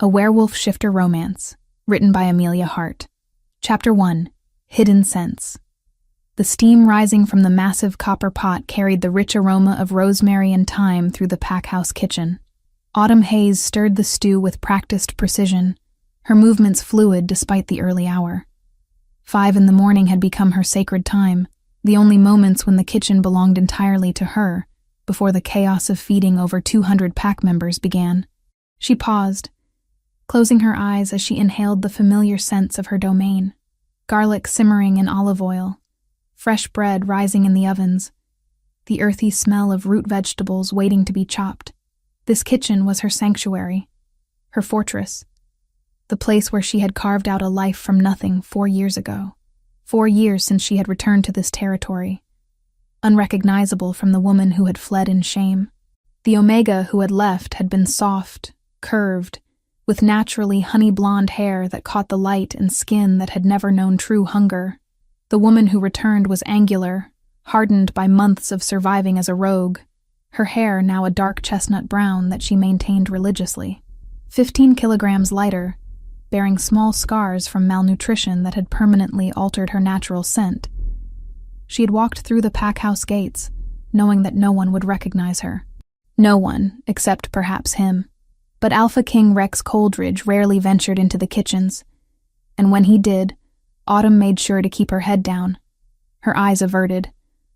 A Werewolf Shifter Romance, written by Amelia Hart. Chapter 1. Hidden Scents. The steam rising from the massive copper pot carried the rich aroma of rosemary and thyme through the packhouse kitchen. Autumn haze stirred the stew with practiced precision, her movements fluid despite the early hour. 5 in the morning had become her sacred time, the only moments when the kitchen belonged entirely to her, before the chaos of feeding over 200 pack members began. She paused, closing her eyes as she inhaled the familiar scents of her domain. Garlic simmering in olive oil, fresh bread rising in the ovens, the earthy smell of root vegetables waiting to be chopped. This kitchen was her sanctuary, her fortress, the place where she had carved out a life from nothing 4 years ago. 4 years since she had returned to this territory, unrecognizable from the woman who had fled in shame. The Omega who had left had been soft, curved, with naturally honey-blonde hair that caught the light and skin that had never known true hunger. The woman who returned was angular, hardened by months of surviving as a rogue, her hair now a dark chestnut brown that she maintained religiously. 15 kilograms lighter, bearing small scars from malnutrition that had permanently altered her natural scent. She had walked through the packhouse gates, knowing that no one would recognize her. No one, except perhaps him. But Alpha King Rex Coldridge rarely ventured into the kitchens, and when he did, Autumn made sure to keep her head down, her eyes averted,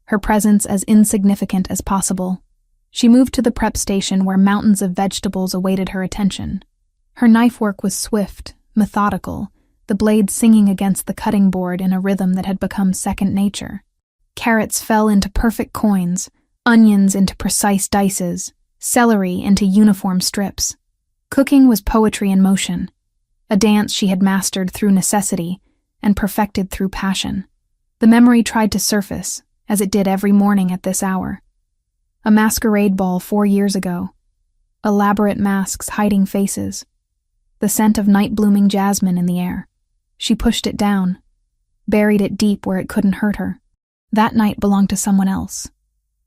her presence as insignificant as possible. She moved to the prep station where mountains of vegetables awaited her attention. Her knife work was swift, methodical, the blade singing against the cutting board in a rhythm that had become second nature. Carrots fell into perfect coins, onions into precise dices, celery into uniform strips. Cooking was poetry in motion, a dance she had mastered through necessity and perfected through passion. The memory tried to surface, as it did every morning at this hour. A masquerade ball 4 years ago, elaborate masks hiding faces, the scent of night-blooming jasmine in the air. She pushed it down, buried it deep where it couldn't hurt her. That night belonged to someone else,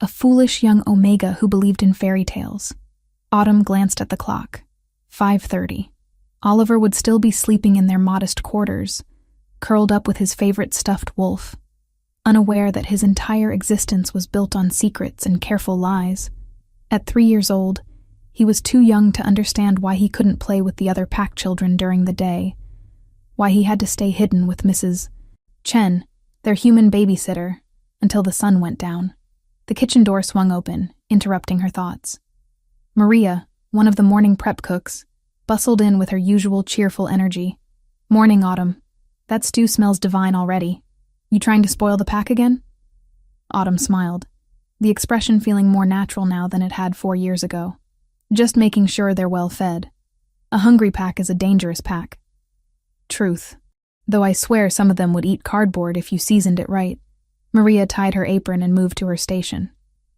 a foolish young Omega who believed in fairy tales. Autumn glanced at the clock. 5:30. Oliver would still be sleeping in their modest quarters, curled up with his favorite stuffed wolf, unaware that his entire existence was built on secrets and careful lies. At 3 years old, he was too young to understand why he couldn't play with the other pack children during the day, why he had to stay hidden with Mrs. Chen, their human babysitter, until the sun went down. The kitchen door swung open, interrupting her thoughts. Maria, one of the morning prep cooks, bustled in with her usual cheerful energy. "Morning, Autumn. That stew smells divine already. You trying to spoil the pack again?" Autumn smiled, the expression feeling more natural now than it had 4 years ago. "Just making sure they're well fed. A hungry pack is a dangerous pack." "Truth. Though I swear some of them would eat cardboard if you seasoned it right." Maria tied her apron and moved to her station.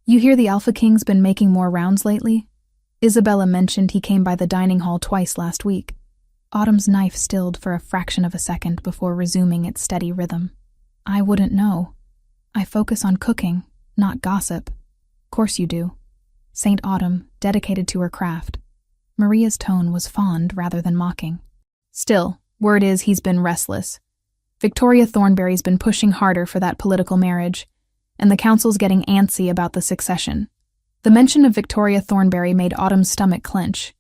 "You hear the Alpha King's been making more rounds lately? Isabella mentioned he came by the dining hall twice last week." Autumn's knife stilled for a fraction of a second before resuming its steady rhythm. "I wouldn't know. I focus on cooking, not gossip." "Course you do." Saint Autumn, dedicated to her craft. Maria's tone was fond rather than mocking. "Still, word is he's been restless. Victoria Thornberry's been pushing harder for that political marriage, and the council's getting antsy about the succession." The mention of Victoria Thornberry made Autumn's stomach clench.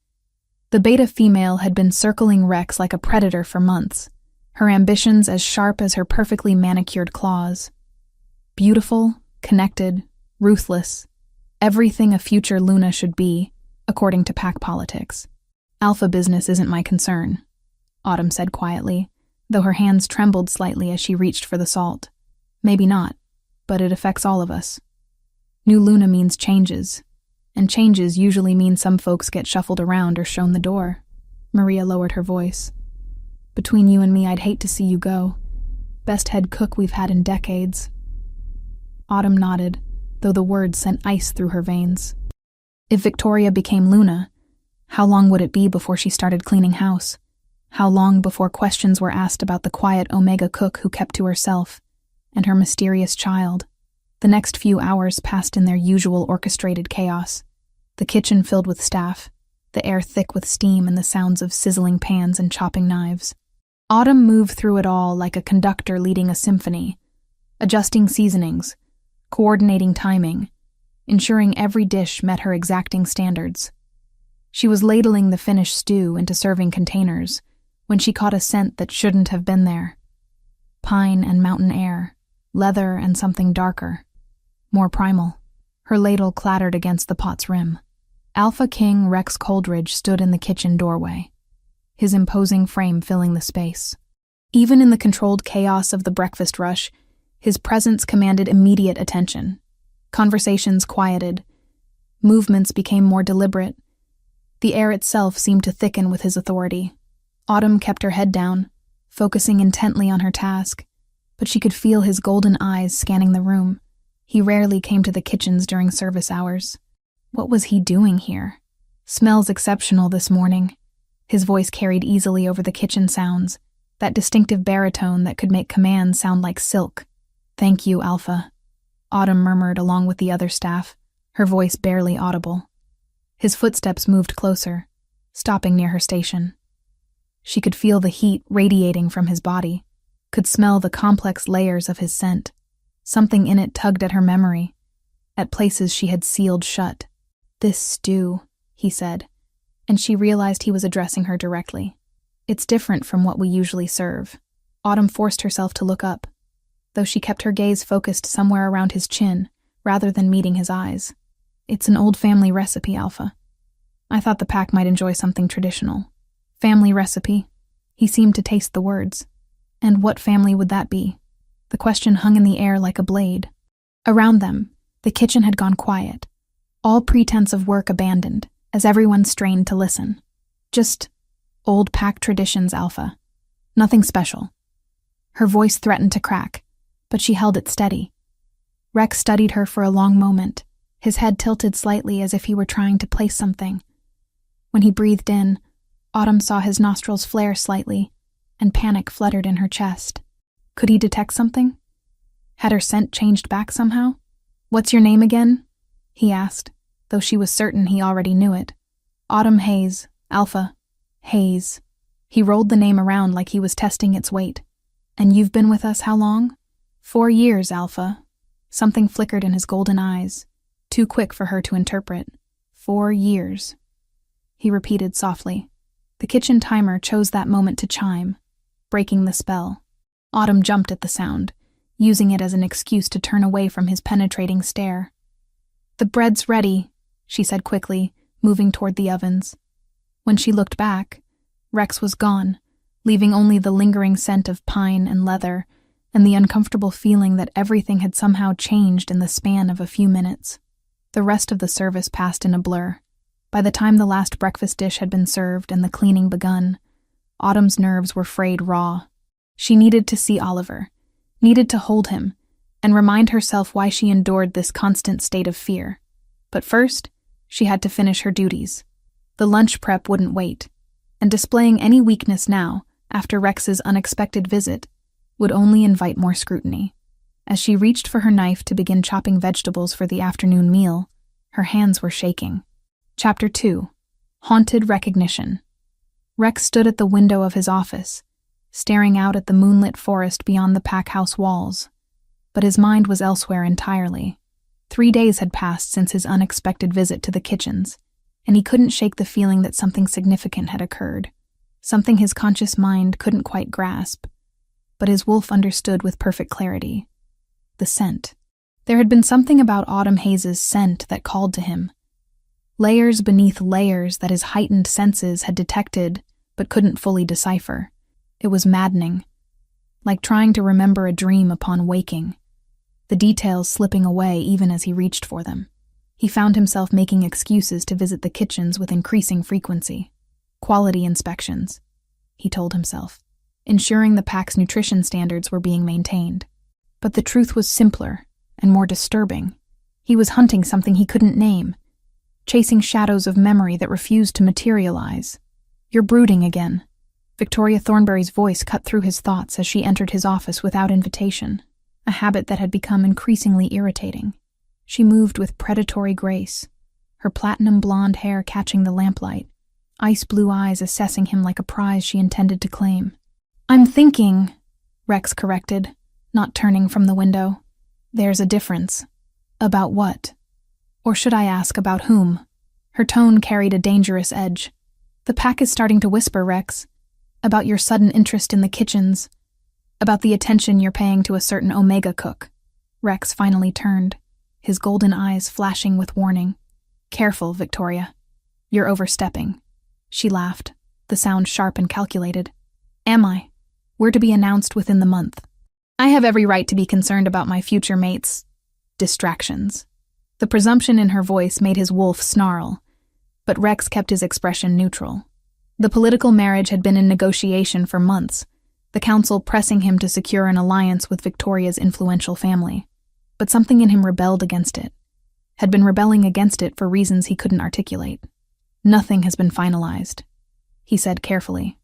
The beta female had been circling Rex like a predator for months, her ambitions as sharp as her perfectly manicured claws. Beautiful, connected, ruthless, everything a future Luna should be, according to pack politics. "Alpha business isn't my concern," Autumn said quietly, though her hands trembled slightly as she reached for the salt. "Maybe not, but it affects all of us. New Luna means changes, and changes usually mean some folks get shuffled around or shown the door." Maria lowered her voice. "Between you and me, I'd hate to see you go. Best head cook we've had in decades." Autumn nodded, though the words sent ice through her veins. If Victoria became Luna, how long would it be before she started cleaning house? How long before questions were asked about the quiet Omega cook who kept to herself, and her mysterious child? The next few hours passed in their usual orchestrated chaos. The kitchen filled with staff, the air thick with steam and the sounds of sizzling pans and chopping knives. Autumn moved through it all like a conductor leading a symphony, adjusting seasonings, coordinating timing, ensuring every dish met her exacting standards. She was ladling the finished stew into serving containers when she caught a scent that shouldn't have been there. Pine and mountain air, leather and something darker, more primal. Her ladle clattered against the pot's rim. Alpha King Rex Coldridge stood in the kitchen doorway, his imposing frame filling the space. Even in the controlled chaos of the breakfast rush, his presence commanded immediate attention. Conversations quieted. Movements became more deliberate. The air itself seemed to thicken with his authority. Autumn kept her head down, focusing intently on her task, but she could feel his golden eyes scanning the room. He rarely came to the kitchens during service hours. What was he doing here? Smells exceptional this morning. His voice carried easily over the kitchen sounds, that distinctive baritone that could make commands sound like silk. "Thank you, Alpha," Autumn murmured along with the other staff, her voice barely audible. His footsteps moved closer, stopping near her station. She could feel the heat radiating from his body, could smell the complex layers of his scent. Something in it tugged at her memory, at places she had sealed shut. "This stew," he said, and she realized he was addressing her directly. "It's different from what we usually serve." Autumn forced herself to look up, though she kept her gaze focused somewhere around his chin, rather than meeting his eyes. "It's an old family recipe, Alpha. I thought the pack might enjoy something traditional." Family recipe? He seemed to taste the words. And what family would that be? The question hung in the air like a blade. Around them, the kitchen had gone quiet, all pretense of work abandoned, as everyone strained to listen. Just old pack traditions, Alpha. Nothing special. Her voice threatened to crack, but she held it steady. Rex studied her for a long moment, his head tilted slightly as if he were trying to place something. When he breathed in, Autumn saw his nostrils flare slightly, and panic fluttered in her chest. Could he detect something? Had her scent changed back somehow? "What's your name again?" he asked, though she was certain he already knew it. "Autumn Hayes, Alpha. Hayes." He rolled the name around like he was testing its weight. "And you've been with us how long?" 4 years, Alpha." Something flickered in his golden eyes, too quick for her to interpret. 4 years. He repeated softly. The kitchen timer chose that moment to chime, breaking the spell. Autumn jumped at the sound, using it as an excuse to turn away from his penetrating stare. "The bread's ready," she said quickly, moving toward the ovens. When she looked back, Rex was gone, leaving only the lingering scent of pine and leather, and the uncomfortable feeling that everything had somehow changed in the span of a few minutes. The rest of the service passed in a blur. By the time the last breakfast dish had been served and the cleaning begun, Autumn's nerves were frayed raw. She needed to see Oliver, needed to hold him, and remind herself why she endured this constant state of fear. But first, she had to finish her duties. The lunch prep wouldn't wait, and displaying any weakness now, after Rex's unexpected visit, would only invite more scrutiny. As she reached for her knife to begin chopping vegetables for the afternoon meal, her hands were shaking. Chapter 2. Haunted Recognition. Rex stood at the window of his office, staring out at the moonlit forest beyond the pack house walls. But his mind was elsewhere entirely. 3 days had passed since his unexpected visit to the kitchens, and he couldn't shake the feeling that something significant had occurred. Something his conscious mind couldn't quite grasp, but his wolf understood with perfect clarity. The scent. There had been something about Autumn Hayes' scent that called to him. Layers beneath layers that his heightened senses had detected but couldn't fully decipher. It was maddening, like trying to remember a dream upon waking, the details slipping away even as he reached for them. He found himself making excuses to visit the kitchens with increasing frequency. Quality inspections, he told himself, ensuring the pack's nutrition standards were being maintained. But the truth was simpler and more disturbing. He was hunting something he couldn't name, chasing shadows of memory that refused to materialize. "You're brooding again." Victoria Thornberry's voice cut through his thoughts as she entered his office without invitation, a habit that had become increasingly irritating. She moved with predatory grace, her platinum blonde hair catching the lamplight, ice blue eyes assessing him like a prize she intended to claim. "I'm thinking," Rex corrected, not turning from the window. "There's a difference." "About what? Or should I ask about whom?" Her tone carried a dangerous edge. "The pack is starting to whisper, Rex. About your sudden interest in the kitchens. About the attention you're paying to a certain Omega cook." Rex finally turned, his golden eyes flashing with warning. "Careful, Victoria. You're overstepping." She laughed, the sound sharp and calculated. "Am I? We're to be announced within the month. I have every right to be concerned about my future mate's distractions." The presumption in her voice made his wolf snarl, but Rex kept his expression neutral. The political marriage had been in negotiation for months, the council pressing him to secure an alliance with Victoria's influential family. But something in him rebelled against it, had been rebelling against it for reasons he couldn't articulate. "Nothing has been finalized," he said carefully,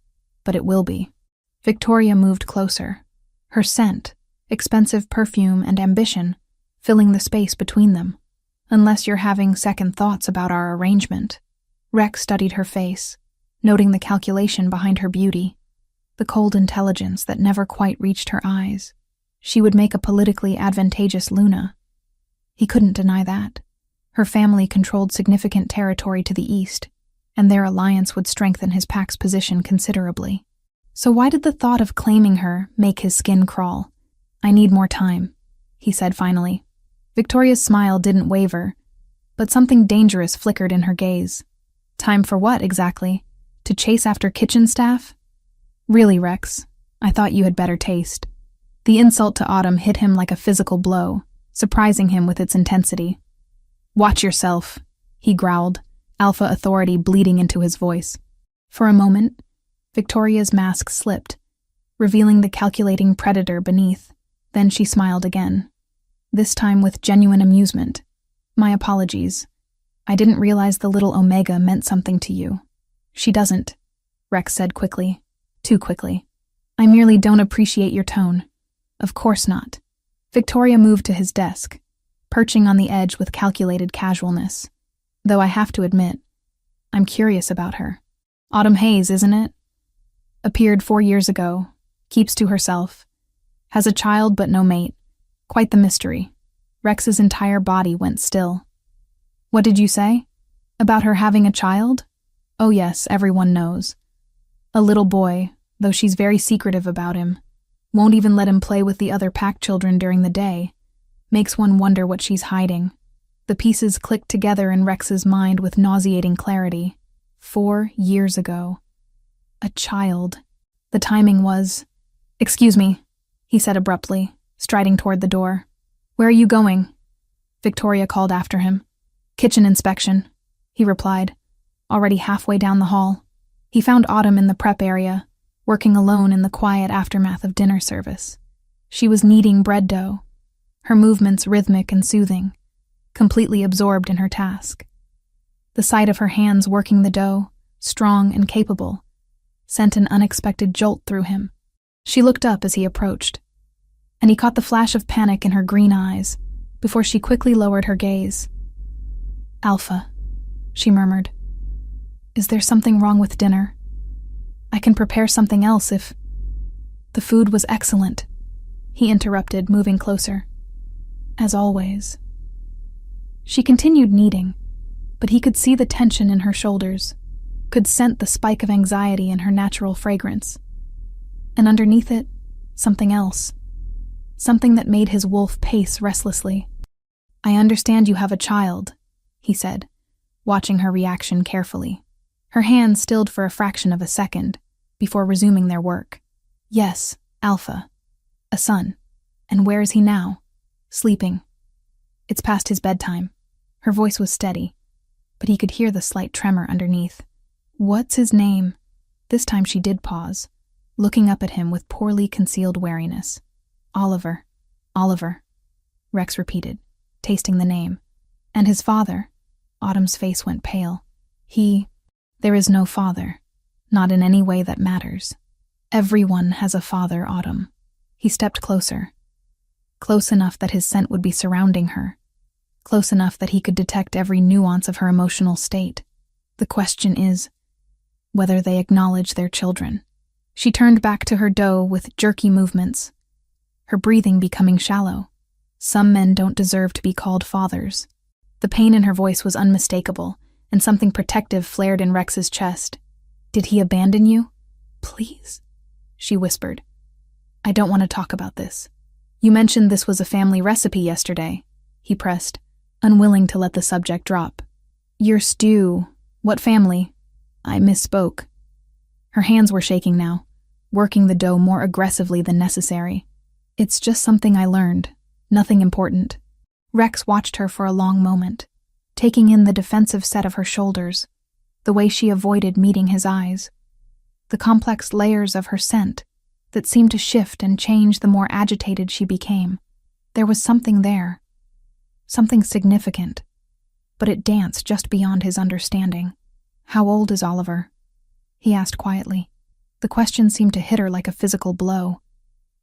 "but it will be." Victoria moved closer, her scent, expensive perfume and ambition, filling the space between them. "Unless you're having second thoughts about our arrangement." Rex studied her face, noting the calculation behind her beauty, the cold intelligence that never quite reached her eyes. She would make a politically advantageous Luna. He couldn't deny that. Her family controlled significant territory to the east, and their alliance would strengthen his pack's position considerably. So why did the thought of claiming her make his skin crawl? "I need more time," he said finally. Victoria's smile didn't waver, but something dangerous flickered in her gaze. "Time for what, exactly? To chase after kitchen staff?" "Really, Rex, I thought you had better taste." The insult to Autumn hit him like a physical blow, surprising him with its intensity. "Watch yourself," he growled, alpha authority bleeding into his voice. For a moment, Victoria's mask slipped, revealing the calculating predator beneath. Then she smiled again, this time with genuine amusement. "My apologies. I didn't realize the little Omega meant something to you." "She doesn't," Rex said quickly. Too quickly. "I merely don't appreciate your tone." "Of course not." Victoria moved to his desk, perching on the edge with calculated casualness. "Though I have to admit, I'm curious about her. Autumn Hayes, isn't it? Appeared 4 years ago, keeps to herself, has a child but no mate. Quite the mystery." Rex's entire body went still. "What did you say? About her having a child?" "Oh yes, everyone knows. A little boy, though she's very secretive about him. Won't even let him play with the other pack children during the day. Makes one wonder what she's hiding." The pieces clicked together in Rex's mind with nauseating clarity. 4 years ago. A child. The timing was... "Excuse me," he said abruptly, striding toward the door. "Where are you going?" Victoria called after him. "Kitchen inspection," he replied, already halfway down the hall. He found Autumn in the prep area, working alone in the quiet aftermath of dinner service. She was kneading bread dough, her movements rhythmic and soothing, completely absorbed in her task. The sight of her hands working the dough, strong and capable, sent an unexpected jolt through him. She looked up as he approached, and he caught the flash of panic in her green eyes before she quickly lowered her gaze. "Alpha," she murmured. "Is there something wrong with dinner? I can prepare something else if—" "The food was excellent," he interrupted, moving closer. "As always." She continued kneading, but he could see the tension in her shoulders, could scent the spike of anxiety in her natural fragrance. And underneath it, something else. Something that made his wolf pace restlessly. "I understand you have a child," he said, watching her reaction carefully. Her hands stilled for a fraction of a second, before resuming their work. "Yes, Alpha. A son. And where is he now?" "Sleeping. It's past his bedtime." Her voice was steady, but he could hear the slight tremor underneath. "What's his name?" This time she did pause, looking up at him with poorly concealed wariness. "Oliver. Oliver," Rex repeated, tasting the name. "And his father?" Autumn's face went pale. There is no father. Not in any way that matters. Everyone has a father, Autumn." He stepped closer. Close enough that his scent would be surrounding her. Close enough that he could detect every nuance of her emotional state. "The question is, whether they acknowledge their children. She turned back to her dough with jerky movements, her breathing becoming shallow. Some men don't deserve to be called fathers. The pain in her voice was unmistakable, and something protective flared in Rex's chest. Did he abandon you? Please, she whispered. I don't want to talk about this. You mentioned this was a family recipe yesterday, he pressed, unwilling to let the subject drop. Your stew. What family? I misspoke. Her hands were shaking now, working the dough more aggressively than necessary. It's just something I learned, nothing important. Rex watched her for a long moment, taking in the defensive set of her shoulders, the way she avoided meeting his eyes, the complex layers of her scent that seemed to shift and change the more agitated she became. There was something there, something significant, but it danced just beyond his understanding. How old is Oliver? He asked quietly. The question seemed to hit her like a physical blow.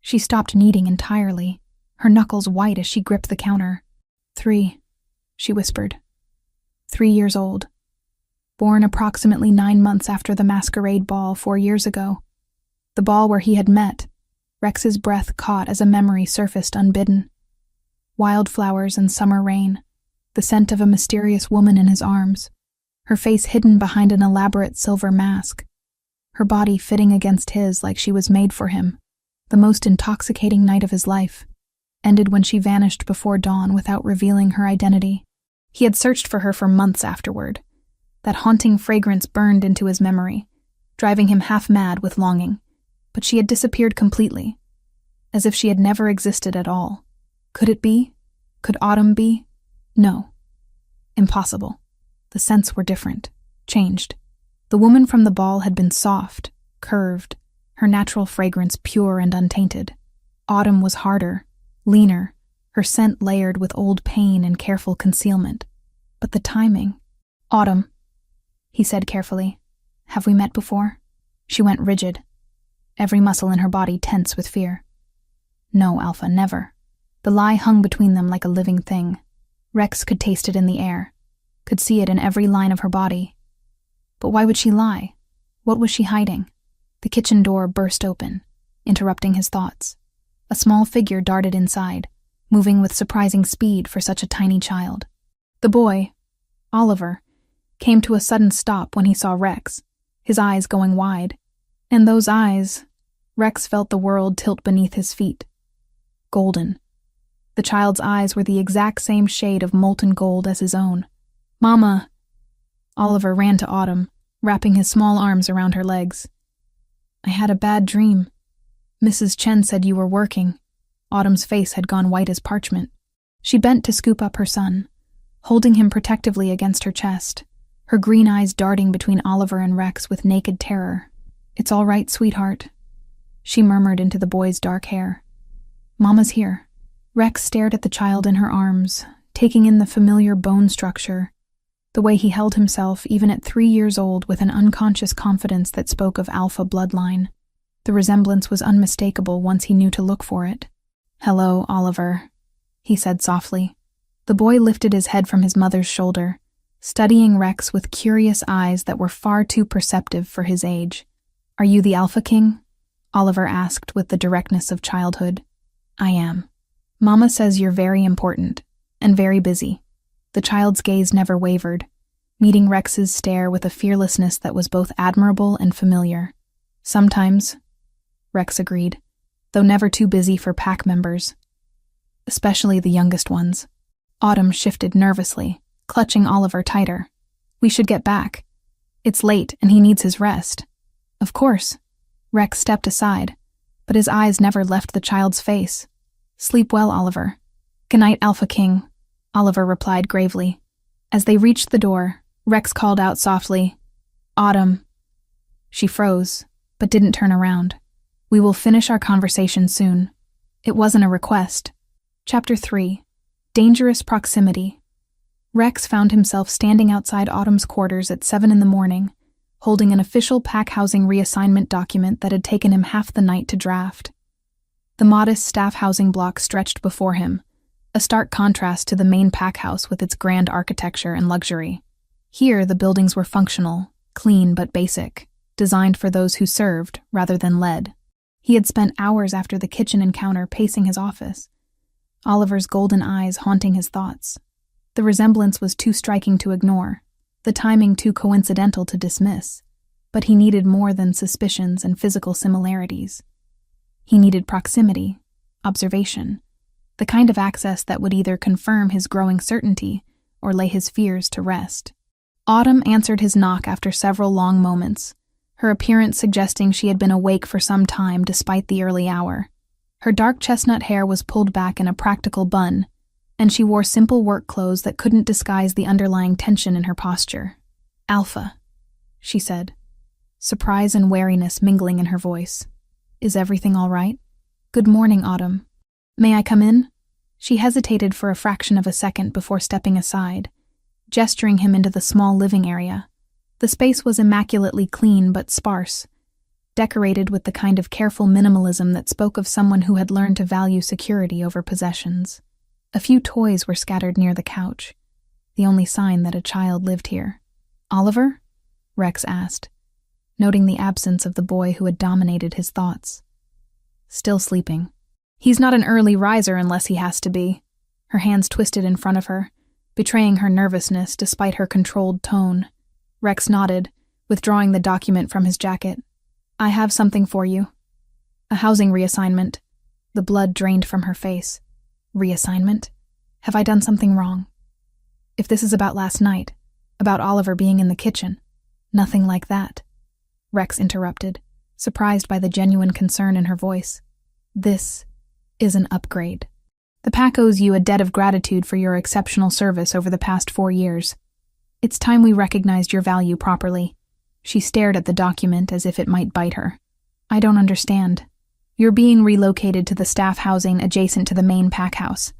She stopped kneading entirely, her knuckles white as she gripped the counter. 3, she whispered. 3 years old. Born approximately 9 months after the masquerade ball 4 years ago. The ball where he had met. Rex's breath caught as a memory surfaced unbidden. Wildflowers and summer rain, the scent of a mysterious woman in his arms, her face hidden behind an elaborate silver mask, her body fitting against his like she was made for him. The most intoxicating night of his life ended when she vanished before dawn without revealing her identity. He had searched for her for months afterward. That haunting fragrance burned into his memory, driving him half mad with longing. But she had disappeared completely, as if she had never existed at all. Could it be? Could Autumn be? No. Impossible. The scents were different, changed. The woman from the ball had been soft, curved, her natural fragrance pure and untainted. Autumn was harder, leaner, her scent layered with old pain and careful concealment. But the timing. Autumn, he said carefully. Have we met before? She went rigid, every muscle in her body tense with fear. No, Alpha, never. The lie hung between them like a living thing. Rex could taste it in the air, could see it in every line of her body. But why would she lie? What was she hiding? The kitchen door burst open, interrupting his thoughts. A small figure darted inside, moving with surprising speed for such a tiny child. The boy, Oliver, came to a sudden stop when he saw Rex, his eyes going wide. And those eyes, Rex felt the world tilt beneath his feet. Golden. The child's eyes were the exact same shade of molten gold as his own. Mama! Oliver ran to Autumn, wrapping his small arms around her legs. I had a bad dream. Mrs. Chen said you were working. Autumn's face had gone white as parchment. She bent to scoop up her son, holding him protectively against her chest, her green eyes darting between Oliver and Rex with naked terror. It's all right, sweetheart, she murmured into the boy's dark hair. Mama's here. Rex stared at the child in her arms, taking in the familiar bone structure, the way he held himself even at 3 years old with an unconscious confidence that spoke of alpha bloodline. The resemblance was unmistakable once he knew to look for it. Hello, Oliver, he said softly. The boy lifted his head from his mother's shoulder, studying Rex with curious eyes that were far too perceptive for his age. Are you the Alpha King? Oliver asked with the directness of childhood. I am. Mama says you're very important, and very busy. The child's gaze never wavered, meeting Rex's stare with a fearlessness that was both admirable and familiar. Sometimes, Rex agreed, though never too busy for pack members, especially the youngest ones. Autumn shifted nervously, clutching Oliver tighter. We should get back. It's late and he needs his rest. Of course. Rex stepped aside, but his eyes never left the child's face. Sleep well, Oliver. Good night, Alpha King, Oliver replied gravely. As they reached the door, Rex called out softly, Autumn. She froze, but didn't turn around. We will finish our conversation soon. It wasn't a request. Chapter 3. Dangerous Proximity. Rex found himself standing outside Autumn's quarters at 7 a.m, holding an official pack housing reassignment document that had taken him half the night to draft. The modest staff housing block stretched before him, a stark contrast to the main pack house with its grand architecture and luxury. Here, the buildings were functional, clean but basic. designed for those who served rather than led. He had spent hours after the kitchen encounter pacing his office, Oliver's golden eyes haunting his thoughts. The resemblance was too striking to ignore, the timing too coincidental to dismiss, but he needed more than suspicions and physical similarities. He needed proximity, observation, the kind of access that would either confirm his growing certainty or lay his fears to rest. Autumn answered his knock after several long moments, her appearance suggesting she had been awake for some time despite the early hour. Her dark chestnut hair was pulled back in a practical bun, and she wore simple work clothes that couldn't disguise the underlying tension in her posture. "Alpha," she said, surprise and wariness mingling in her voice. "Is everything all right?" "Good morning, Autumn. May I come in?" She hesitated for a fraction of a second before stepping aside, gesturing him into the small living area. The space was immaculately clean but sparse, decorated with the kind of careful minimalism that spoke of someone who had learned to value security over possessions. A few toys were scattered near the couch, the only sign that a child lived here. "Oliver?" Rex asked, noting the absence of the boy who had dominated his thoughts. "Still sleeping. He's not an early riser unless he has to be." Her hands twisted in front of her, betraying her nervousness despite her controlled tone. Rex nodded, withdrawing the document from his jacket. "I have something for you. A housing reassignment." The blood drained from her face. "Reassignment? Have I done something wrong? If this is about last night, about Oliver being in the kitchen." "Nothing like that," Rex interrupted, surprised by the genuine concern in her voice. "This is an upgrade. The pack owes you a debt of gratitude for your exceptional service over the past 4 years. It's time we recognized your value properly." She stared at the document as if it might bite her. "I don't understand." "You're being relocated to the staff housing adjacent to the main pack house.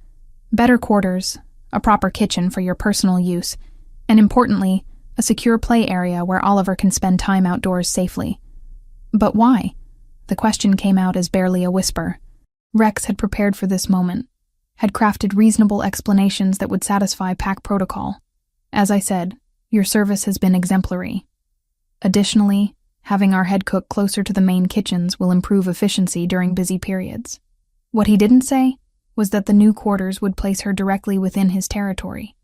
Better quarters, a proper kitchen for your personal use, and importantly, a secure play area where Oliver can spend time outdoors safely." "But why?" The question came out as barely a whisper. Rex had prepared for this moment, had crafted reasonable explanations that would satisfy pack protocol. "As I said, your service has been exemplary. Additionally, having our head cook closer to the main kitchens will improve efficiency during busy periods." What he didn't say was that the new quarters would place her directly within his territory,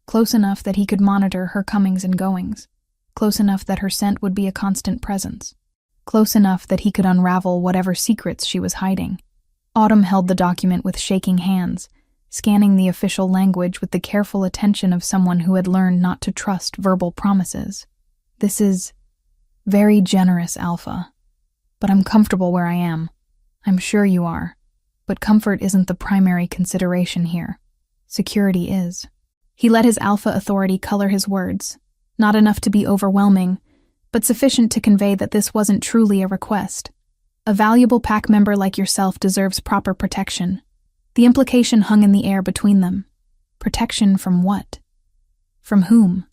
close enough that he could monitor her comings and goings, close enough that her scent would be a constant presence, close enough that he could unravel whatever secrets she was hiding. Autumn held the document with shaking hands, scanning the official language with the careful attention of someone who had learned not to trust verbal promises. "This is very generous, Alpha, but I'm comfortable where I am. I'm sure you are, but comfort isn't the primary consideration here. Security is." He let his alpha authority color his words, not enough to be overwhelming, but sufficient to convey that this wasn't truly a request. A valuable pack member like yourself deserves proper protection. The implication hung in the air between them. Protection from what? From whom?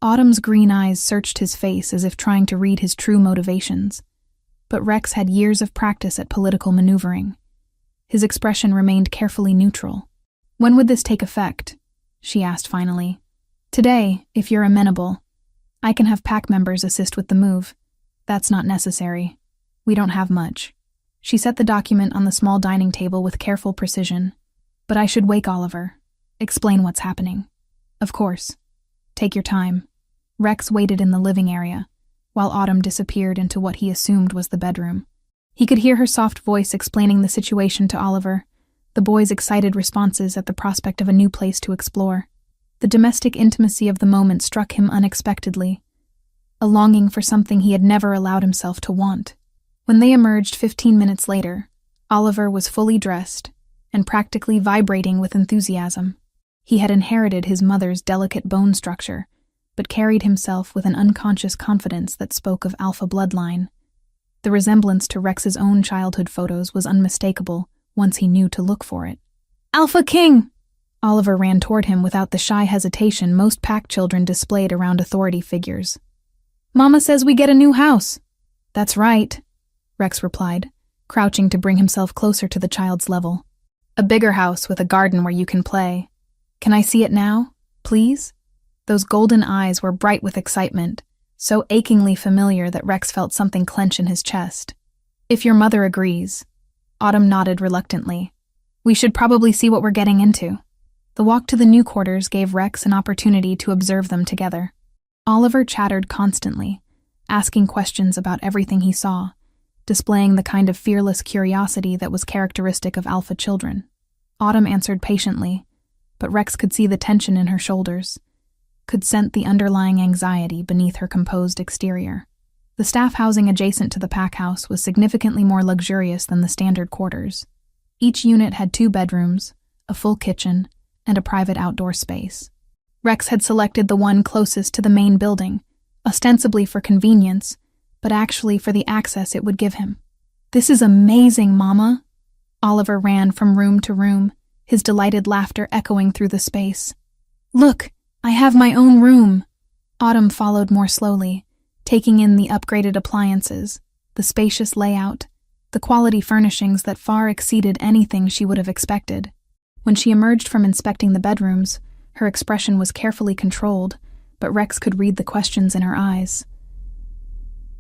Autumn's green eyes searched his face as if trying to read his true motivations, but Rex had years of practice at political maneuvering. His expression remained carefully neutral. "When would this take effect?" she asked finally. "Today, if you're amenable. I can have pack members assist with the move. That's not necessary. We don't have much." She set the document on the small dining table with careful precision. "But I should wake Oliver. Explain what's happening." "Of course. Take your time." Rex waited in the living area, while Autumn disappeared into what he assumed was the bedroom. He could hear her soft voice explaining the situation to Oliver, the boy's excited responses at the prospect of a new place to explore. The domestic intimacy of the moment struck him unexpectedly, a longing for something he had never allowed himself to want. When they emerged 15 minutes later, Oliver was fully dressed and practically vibrating with enthusiasm. He had inherited his mother's delicate bone structure, but carried himself with an unconscious confidence that spoke of alpha bloodline. The resemblance to Rex's own childhood photos was unmistakable once he knew to look for it. "Alpha King!" Oliver ran toward him without the shy hesitation most pack children displayed around authority figures. "Mama says we get a new house." "That's right," Rex replied, crouching to bring himself closer to the child's level. "A bigger house with a garden where you can play. Can I see it now, please?" Those golden eyes were bright with excitement, so achingly familiar that Rex felt something clench in his chest. "If your mother agrees." Autumn nodded reluctantly. "We should probably see what we're getting into." The walk to the new quarters gave Rex an opportunity to observe them together. Oliver chattered constantly, asking questions about everything he saw, displaying the kind of fearless curiosity that was characteristic of alpha children. Autumn answered patiently, but Rex could see the tension in her shoulders, could scent the underlying anxiety beneath her composed exterior. The staff housing adjacent to the pack house was significantly more luxurious than the standard quarters. Each unit had 2 bedrooms, a full kitchen, and a private outdoor space. Rex had selected the one closest to the main building, ostensibly for convenience, but actually for the access it would give him. "This is amazing, Mama!" Oliver ran from room to room, his delighted laughter echoing through the space. "Look, I have my own room!" Autumn followed more slowly, taking in the upgraded appliances, the spacious layout, the quality furnishings that far exceeded anything she would have expected. When she emerged from inspecting the bedrooms, her expression was carefully controlled, but Rex could read the questions in her eyes.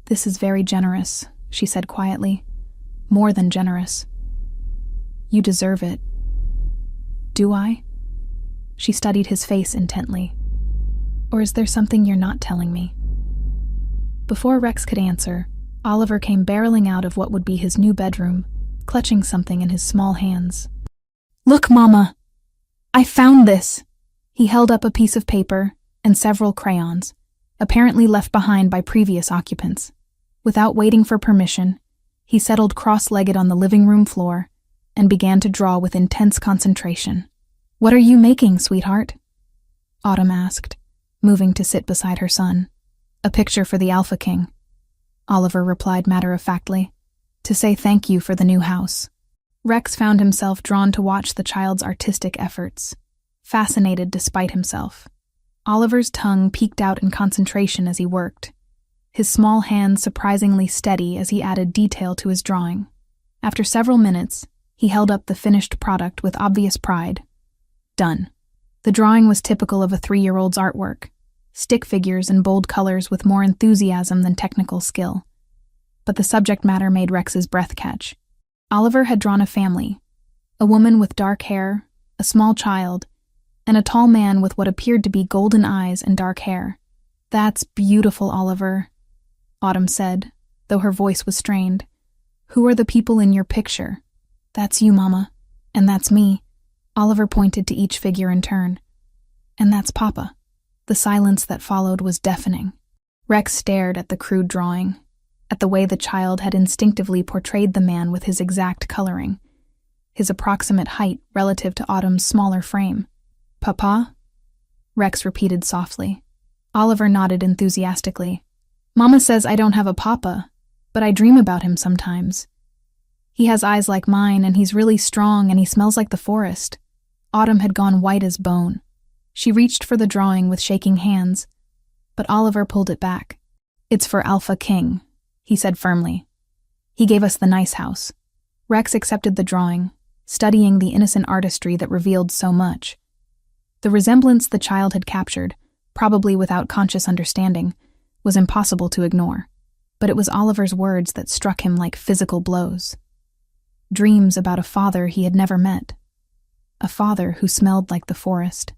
"This is very generous," she said quietly. "More than generous. You deserve it." "Do I?" She studied his face intently. "Or is there something you're not telling me?" Before Rex could answer, Oliver came barreling out of what would be his new bedroom, clutching something in his small hands. "Look, Mama! I found this!" He held up a piece of paper and several crayons, apparently left behind by previous occupants. Without waiting for permission, he settled cross-legged on the living room floor and began to draw with intense concentration. "What are you making, sweetheart?" Autumn asked, moving to sit beside her son. "A picture for the Alpha King," Oliver replied matter-of-factly, "to say thank you for the new house." Rex found himself drawn to watch the child's artistic efforts, fascinated despite himself. Oliver's tongue peeked out in concentration as he worked, his small hands surprisingly steady as he added detail to his drawing. After several minutes, he held up the finished product with obvious pride. Done. The drawing was typical of a 3-year-old's artwork, stick figures in bold colors with more enthusiasm than technical skill. But the subject matter made Rex's breath catch. Oliver had drawn a family, a woman with dark hair, a small child, and a tall man with what appeared to be golden eyes and dark hair. "That's beautiful, Oliver," Autumn said, though her voice was strained. "Who are the people in your picture?" "That's you, Mama. And that's me." Oliver pointed to each figure in turn. "And that's Papa." The silence that followed was deafening. Rex stared at the crude drawing, at the way the child had instinctively portrayed the man with his exact coloring, his approximate height relative to Autumn's smaller frame. "Papa?" Rex repeated softly. Oliver nodded enthusiastically. "Mama says I don't have a papa, but I dream about him sometimes. He has eyes like mine, and he's really strong, and he smells like the forest." Autumn had gone white as bone. She reached for the drawing with shaking hands, but Oliver pulled it back. "It's for Alpha King," he said firmly. "He gave us the nice house." Rex accepted the drawing, studying the innocent artistry that revealed so much. The resemblance the child had captured, probably without conscious understanding, was impossible to ignore, but it was Oliver's words that struck him like physical blows. Dreams about a father he had never met. A father who smelled like the forest.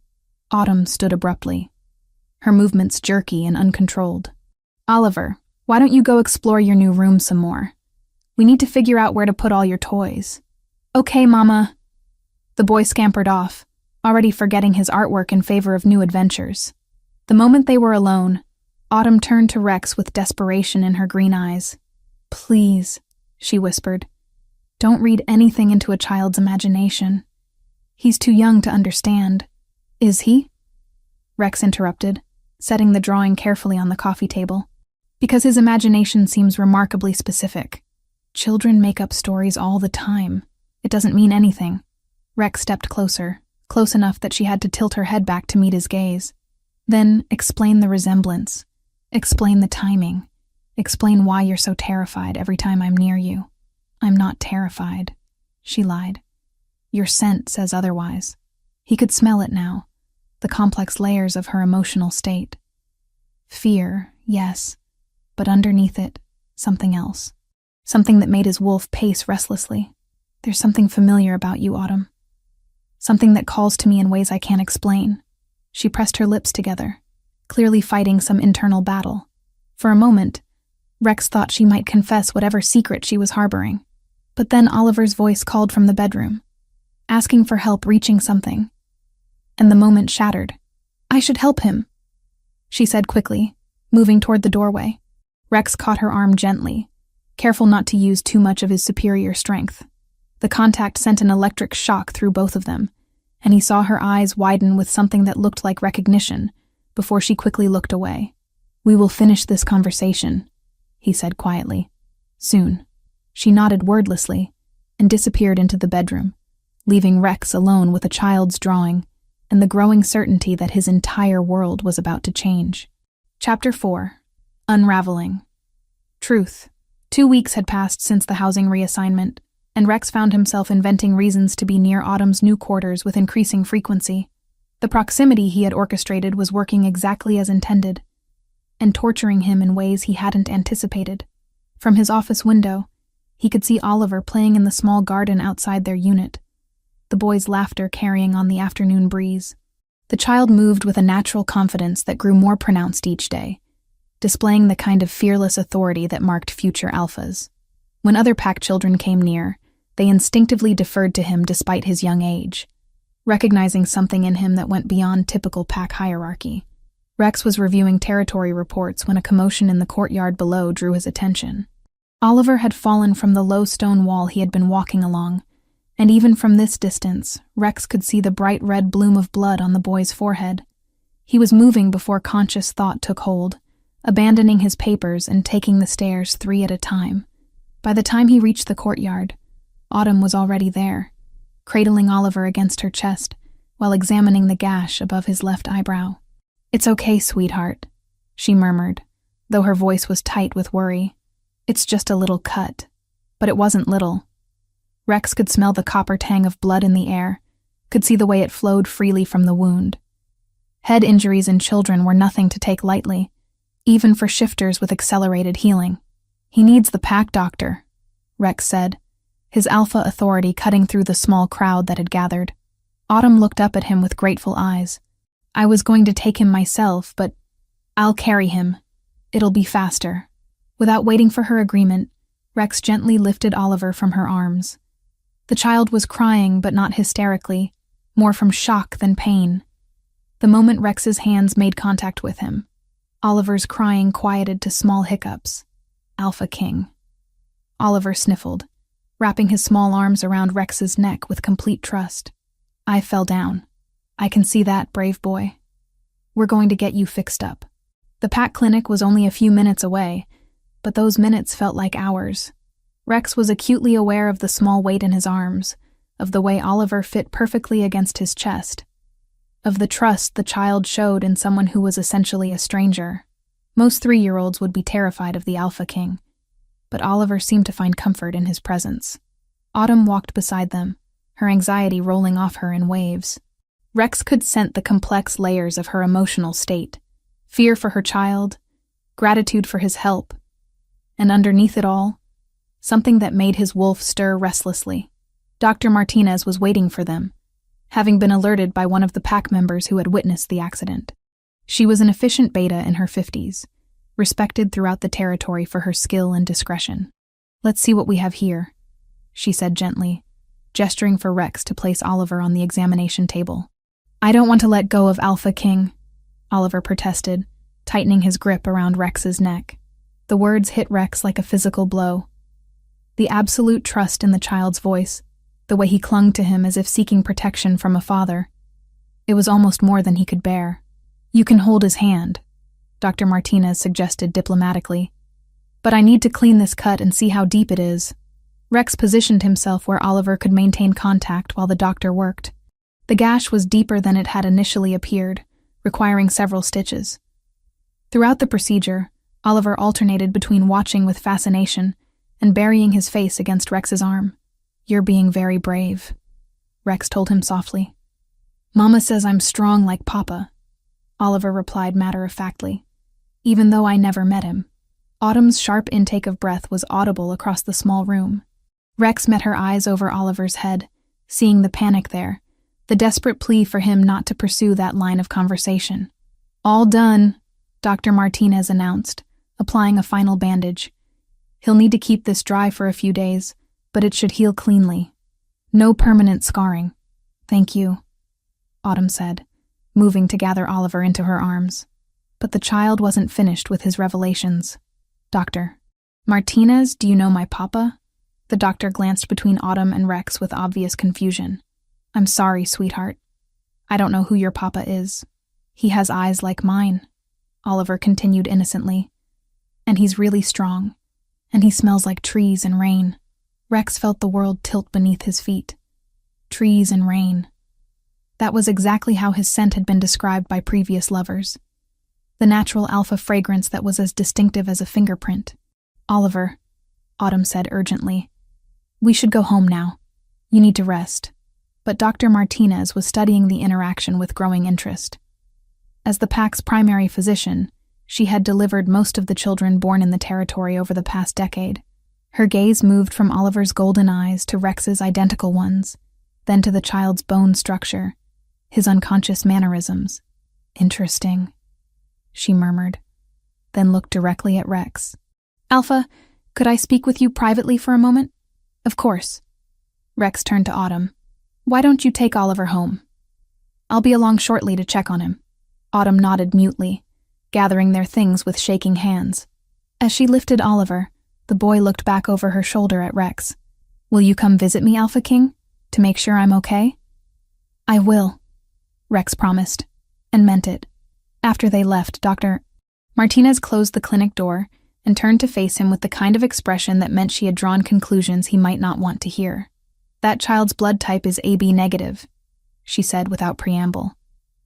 Autumn stood abruptly, her movements jerky and uncontrolled. "Oliver, why don't you go explore your new room some more? We need to figure out where to put all your toys." "Okay, Mama." The boy scampered off, already forgetting his artwork in favor of new adventures. The moment they were alone, Autumn turned to Rex with desperation in her green eyes. "Please," she whispered, "don't read anything into a child's imagination. He's too young to understand." "Is he?" Rex interrupted, setting the drawing carefully on the coffee table. "Because his imagination seems remarkably specific. Children make up stories all the time. It doesn't mean anything." Rex stepped closer, close enough that she had to tilt her head back to meet his gaze. "Then explain the resemblance. Explain the timing. Explain why you're so terrified every time I'm near you." "I'm not terrified," she lied. "Your scent says otherwise." He could smell it now, the complex layers of her emotional state. Fear, yes, but underneath it, something else. Something that made his wolf pace restlessly. There's something familiar about you, Autumn. Something that calls to me in ways I can't explain. She pressed her lips together, clearly fighting some internal battle. For a moment, Rex thought she might confess whatever secret she was harboring. But then Oliver's voice called from the bedroom, asking for help reaching something. And the moment shattered. I should help him, she said quickly, moving toward the doorway. Rex caught her arm gently, careful not to use too much of his superior strength. The contact sent an electric shock through both of them, and he saw her eyes widen with something that looked like recognition before she quickly looked away. We will finish this conversation, he said quietly. Soon. She nodded wordlessly and disappeared into the bedroom, leaving Rex alone with a child's drawing and the growing certainty that his entire world was about to change. Chapter 4. Unraveling. Truth. 2 weeks had passed since the housing reassignment, and Rex found himself inventing reasons to be near Autumn's new quarters with increasing frequency. The proximity he had orchestrated was working exactly as intended, and torturing him in ways he hadn't anticipated. From his office window, he could see Oliver playing in the small garden outside their unit, the boy's laughter carrying on the afternoon breeze. The child moved with a natural confidence that grew more pronounced each day, displaying the kind of fearless authority that marked future alphas. When other pack children came near, they instinctively deferred to him despite his young age, recognizing something in him that went beyond typical pack hierarchy. Rex was reviewing territory reports when a commotion in the courtyard below drew his attention. Oliver had fallen from the low stone wall he had been walking along, and even from this distance, Rex could see the bright red bloom of blood on the boy's forehead. He was moving before conscious thought took hold, abandoning his papers and taking the stairs 3 at a time. By the time he reached the courtyard, Autumn was already there, cradling Oliver against her chest while examining the gash above his left eyebrow. It's okay, sweetheart, she murmured, though her voice was tight with worry. It's just a little cut. But it wasn't little. Rex could smell the copper tang of blood in the air, could see the way it flowed freely from the wound. Head injuries in children were nothing to take lightly, even for shifters with accelerated healing. He needs the pack doctor, Rex said, his alpha authority cutting through the small crowd that had gathered. Autumn looked up at him with grateful eyes. I was going to take him myself, but I'll carry him. It'll be faster. Without waiting for her agreement, Rex gently lifted Oliver from her arms. The child was crying, but not hysterically, more from shock than pain. The moment Rex's hands made contact with him, Oliver's crying quieted to small hiccups. Alpha King. Oliver sniffled, wrapping his small arms around Rex's neck with complete trust. I fell down. I can see that, brave boy. We're going to get you fixed up. The pack clinic was only a few minutes away, but those minutes felt like hours. Rex was acutely aware of the small weight in his arms, of the way Oliver fit perfectly against his chest, of the trust the child showed in someone who was essentially a stranger. Most 3-year-olds would be terrified of the Alpha King, but Oliver seemed to find comfort in his presence. Autumn walked beside them, her anxiety rolling off her in waves. Rex could scent the complex layers of her emotional state, fear for her child, gratitude for his help, and underneath it all, something that made his wolf stir restlessly. Dr. Martinez was waiting for them, having been alerted by one of the pack members who had witnessed the accident. She was an efficient beta in her 50s, respected throughout the territory for her skill and discretion. Let's see what we have here, she said gently, gesturing for Rex to place Oliver on the examination table. I don't want to let go of Alpha King, Oliver protested, tightening his grip around Rex's neck. The words hit Rex like a physical blow. The absolute trust in the child's voice, the way he clung to him as if seeking protection from a father. It was almost more than he could bear. You can hold his hand, Dr. Martinez suggested diplomatically. But I need to clean this cut and see how deep it is. Rex positioned himself where Oliver could maintain contact while the doctor worked. The gash was deeper than it had initially appeared, requiring several stitches. Throughout the procedure, Oliver alternated between watching with fascination and burying his face against Rex's arm. You're being very brave, Rex told him softly. Mama says I'm strong like Papa, Oliver replied matter-of-factly. even though I never met him. Autumn's sharp intake of breath was audible across the small room. Rex met her eyes over Oliver's head, seeing the panic there, the desperate plea for him not to pursue that line of conversation. "All done," Dr. Martinez announced, applying a final bandage. "He'll need to keep this dry for a few days, but it should heal cleanly. No permanent scarring." "Thank you," Autumn said, moving to gather Oliver into her arms. But the child wasn't finished with his revelations. "Doctor Martinez, do you know my papa?" The doctor glanced between Autumn and Rex with obvious confusion. "I'm sorry, sweetheart. I don't know who your papa is. He has eyes like mine," Oliver continued innocently. "And he's really strong. And he smells like trees and rain." Rex felt the world tilt beneath his feet. Trees and rain. That was exactly how his scent had been described by previous lovers. The natural alpha fragrance that was as distinctive as a fingerprint. "Oliver," Autumn said urgently, "we should go home now. You need to rest." But Dr. Martinez was studying the interaction with growing interest. As the pack's primary physician, she had delivered most of the children born in the territory over the past decade. Her gaze moved from Oliver's golden eyes to Rex's identical ones, then to the child's bone structure, his unconscious mannerisms. "Interesting," she murmured, then looked directly at Rex. "Alpha, could I speak with you privately for a moment?" "Of course." Rex turned to Autumn. "Why don't you take Oliver home? I'll be along shortly to check on him." Autumn nodded mutely, gathering their things with shaking hands. As she lifted Oliver, the boy looked back over her shoulder at Rex. "Will you come visit me, Alpha King, to make sure I'm okay?" "I will," Rex promised, and meant it. After they left, Dr. Martinez closed the clinic door and turned to face him with the kind of expression that meant she had drawn conclusions he might not want to hear. "That child's blood type is AB negative," she said without preamble.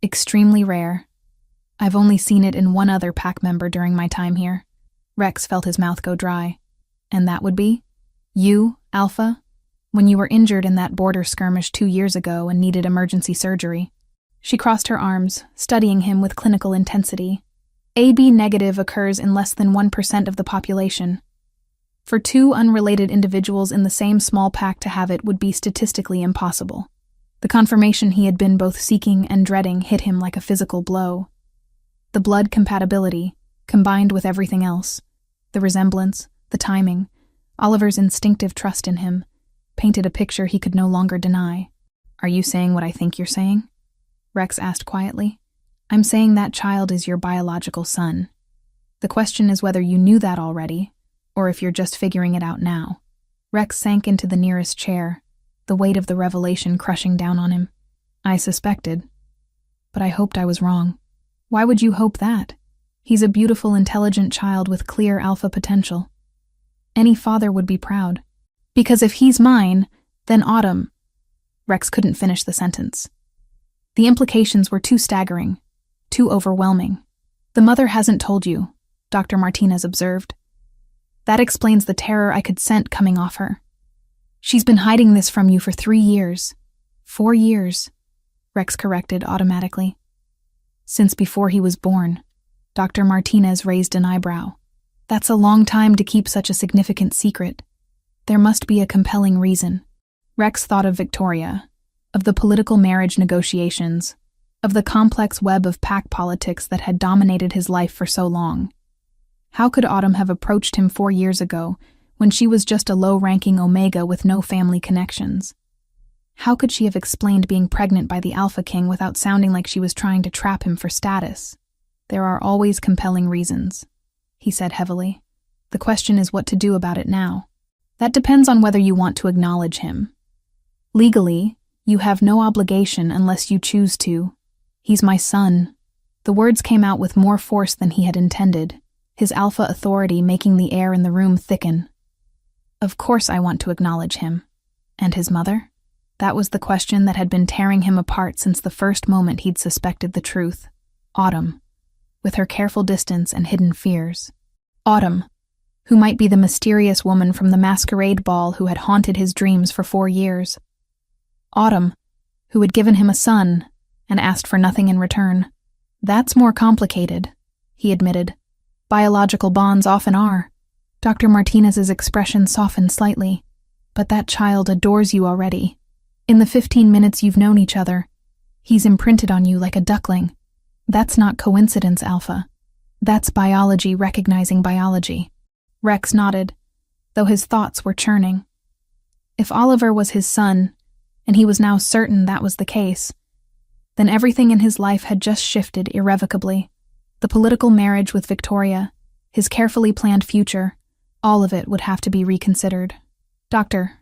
"Extremely rare. I've only seen it in one other pack member during my time here." Rex felt his mouth go dry. "And that would be? You, Alpha, when you were injured in that border skirmish 2 years ago and needed emergency surgery." She crossed her arms, studying him with clinical intensity. "AB negative occurs in less than 1% of the population. For 2 unrelated individuals in the same small pack to have it would be statistically impossible." The confirmation he had been both seeking and dreading hit him like a physical blow. The blood compatibility, combined with everything else, the resemblance, the timing, Oliver's instinctive trust in him, painted a picture he could no longer deny. "Are you saying what I think you're saying?" Rex asked quietly. "I'm saying that child is your biological son. The question is whether you knew that already, or if you're just figuring it out now." Rex sank into the nearest chair, the weight of the revelation crushing down on him. "I suspected, but I hoped I was wrong." "Why would you hope that? He's a beautiful, intelligent child with clear alpha potential. Any father would be proud." "Because if he's mine, then Autumn..." Rex couldn't finish the sentence. The implications were too staggering, too overwhelming. "The mother hasn't told you," Dr. Martinez observed. "That explains the terror I could scent coming off her. She's been hiding this from you for 3 years. 4 years," Rex corrected automatically. "Since before he was born." Dr. Martinez raised an eyebrow. "That's a long time to keep such a significant secret. There must be a compelling reason." Rex thought of Victoria, of the political marriage negotiations, of the complex web of pack politics that had dominated his life for so long. How could Autumn have approached him 4 years ago, when she was just a low-ranking Omega with no family connections? How could she have explained being pregnant by the Alpha King without sounding like she was trying to trap him for status? "There are always compelling reasons," he said heavily. "The question is what to do about it now. That depends on whether you want to acknowledge him. Legally, you have no obligation unless you choose to. He's my son." The words came out with more force than he had intended, his alpha authority making the air in the room thicken. "Of course I want to acknowledge him. And his mother?" That was the question that had been tearing him apart since the first moment he'd suspected the truth. Autumn, with her careful distance and hidden fears. Autumn, who might be the mysterious woman from the masquerade ball who had haunted his dreams for 4 years. Autumn, who had given him a son and asked for nothing in return. "That's more complicated," he admitted. Biological bonds often are. Dr. Martinez's expression softened slightly. But that child adores you already. In the 15 minutes you've known each other, he's imprinted on you like a duckling. That's not coincidence, Alpha. That's biology recognizing biology. Rex nodded, though his thoughts were churning. If Oliver was his son, and he was now certain that was the case, then everything in his life had just shifted irrevocably. The political marriage with Victoria, his carefully planned future, all of it would have to be reconsidered. Doctor,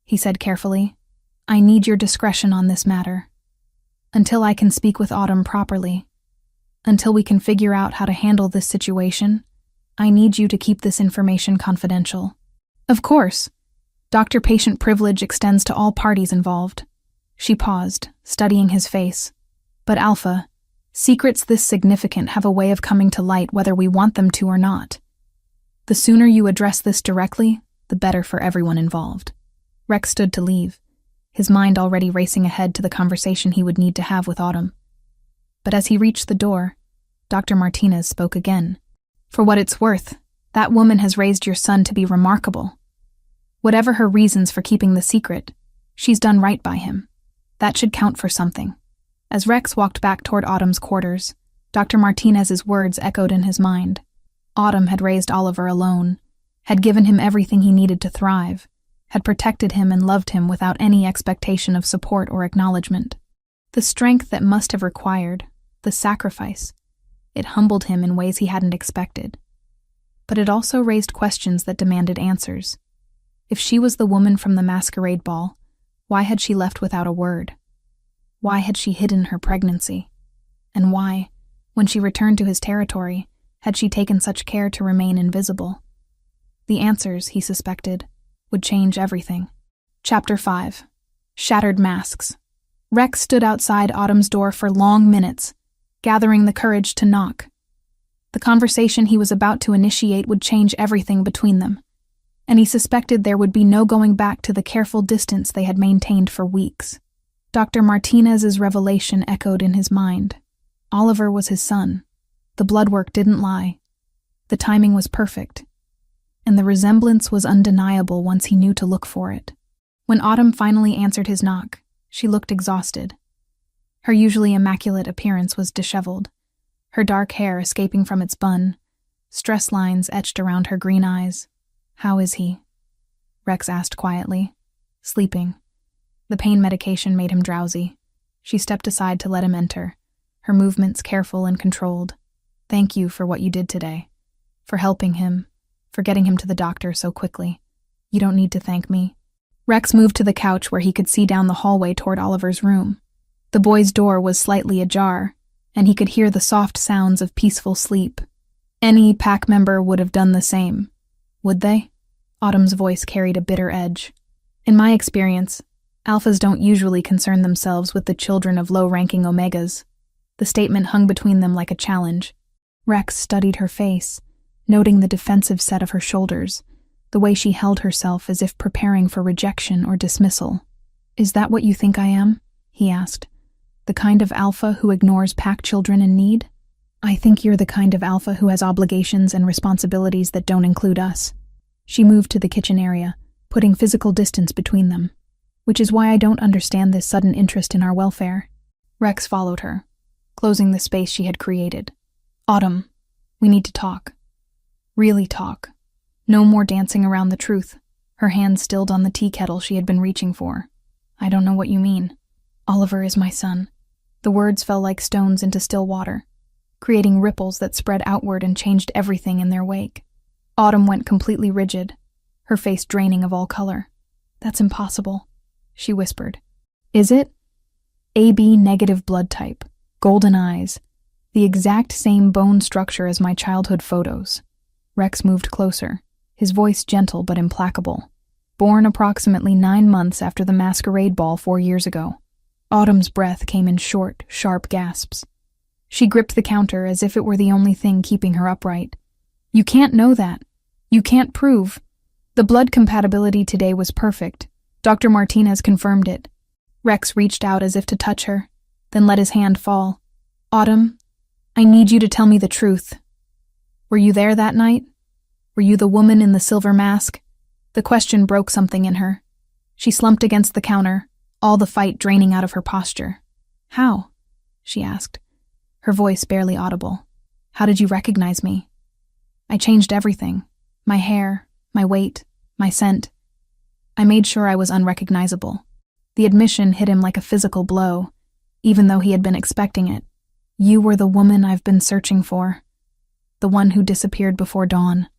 he said carefully, I need your discretion on this matter. Until I can speak with Autumn properly, until we can figure out how to handle this situation, I need you to keep this information confidential. Of course. Doctor-patient privilege extends to all parties involved. She paused, studying his face. But Alpha, secrets this significant have a way of coming to light whether we want them to or not. The sooner you address this directly, the better for everyone involved. Rex stood to leave, his mind already racing ahead to the conversation he would need to have with Autumn. But as he reached the door, Dr. Martinez spoke again. For what it's worth, that woman has raised your son to be remarkable. Whatever her reasons for keeping the secret, she's done right by him. That should count for something. As Rex walked back toward Autumn's quarters, Dr. Martinez's words echoed in his mind. Autumn had raised Oliver alone, had given him everything he needed to thrive, had protected him and loved him without any expectation of support or acknowledgement. The strength that must have required, the sacrifice, it humbled him in ways he hadn't expected. But it also raised questions that demanded answers. If she was the woman from the masquerade ball, why had she left without a word? Why had she hidden her pregnancy? And why, when she returned to his territory, had she taken such care to remain invisible? The answers, he suspected, would change everything. Chapter 5. Shattered Masks. Rex stood outside Autumn's door for long minutes, gathering the courage to knock. The conversation he was about to initiate would change everything between them, and he suspected there would be no going back to the careful distance they had maintained for weeks. Dr. Martinez's revelation echoed in his mind. Oliver was his son. The blood work didn't lie. The timing was perfect, and the resemblance was undeniable once he knew to look for it. When Autumn finally answered his knock, she looked exhausted. Her usually immaculate appearance was disheveled, her dark hair escaping from its bun, stress lines etched around her green eyes. "How is he?" Rex asked quietly. "Sleeping." The pain medication made him drowsy. She stepped aside to let him enter, her movements careful and controlled. "Thank you for what you did today, for helping him, for getting him to the doctor so quickly. You don't need to thank me." Rex moved to the couch where he could see down the hallway toward Oliver's room. The boy's door was slightly ajar, and he could hear the soft sounds of peaceful sleep. Any pack member would have done the same. Would they? Autumn's voice carried a bitter edge. "In my experience, alphas don't usually concern themselves with the children of low-ranking omegas." The statement hung between them like a challenge. Rex studied her face, noting the defensive set of her shoulders, the way she held herself as if preparing for rejection or dismissal. "Is that what you think I am?" he asked. "The kind of alpha who ignores pack children in need?" "I think you're the kind of alpha who has obligations and responsibilities that don't include us." She moved to the kitchen area, putting physical distance between them. "Which is why I don't understand this sudden interest in our welfare." Rex followed her, closing the space she had created. "Autumn, we need to talk. Really talk. No more dancing around the truth." Her hand stilled on the tea kettle she had been reaching for. "I don't know what you mean." "Oliver is my son." The words fell like stones into still water, creating ripples that spread outward and changed everything in their wake. Autumn went completely rigid, her face draining of all color. "That's impossible," she whispered. "Is it?" AB negative blood type, golden eyes, the exact same bone structure as my childhood photos. Rex moved closer, his voice gentle but implacable. "Born approximately 9 months after the masquerade ball 4 years ago." Autumn's breath came in short, sharp gasps. She gripped the counter as if it were the only thing keeping her upright. "You can't know that. You can't prove." The blood compatibility today was perfect. Dr. Martinez confirmed it. Rex reached out as if to touch her, then let his hand fall. "Autumn, I need you to tell me the truth." Were you there that night? Were you the woman in the silver mask? The question broke something in her. She slumped against the counter, all the fight draining out of her posture. How? She asked, her voice barely audible. How did you recognize me? I changed everything. My hair, my weight, my scent. I made sure I was unrecognizable. The admission hit him like a physical blow, even though he had been expecting it. You were the woman I've been searching for. The one who disappeared before dawn.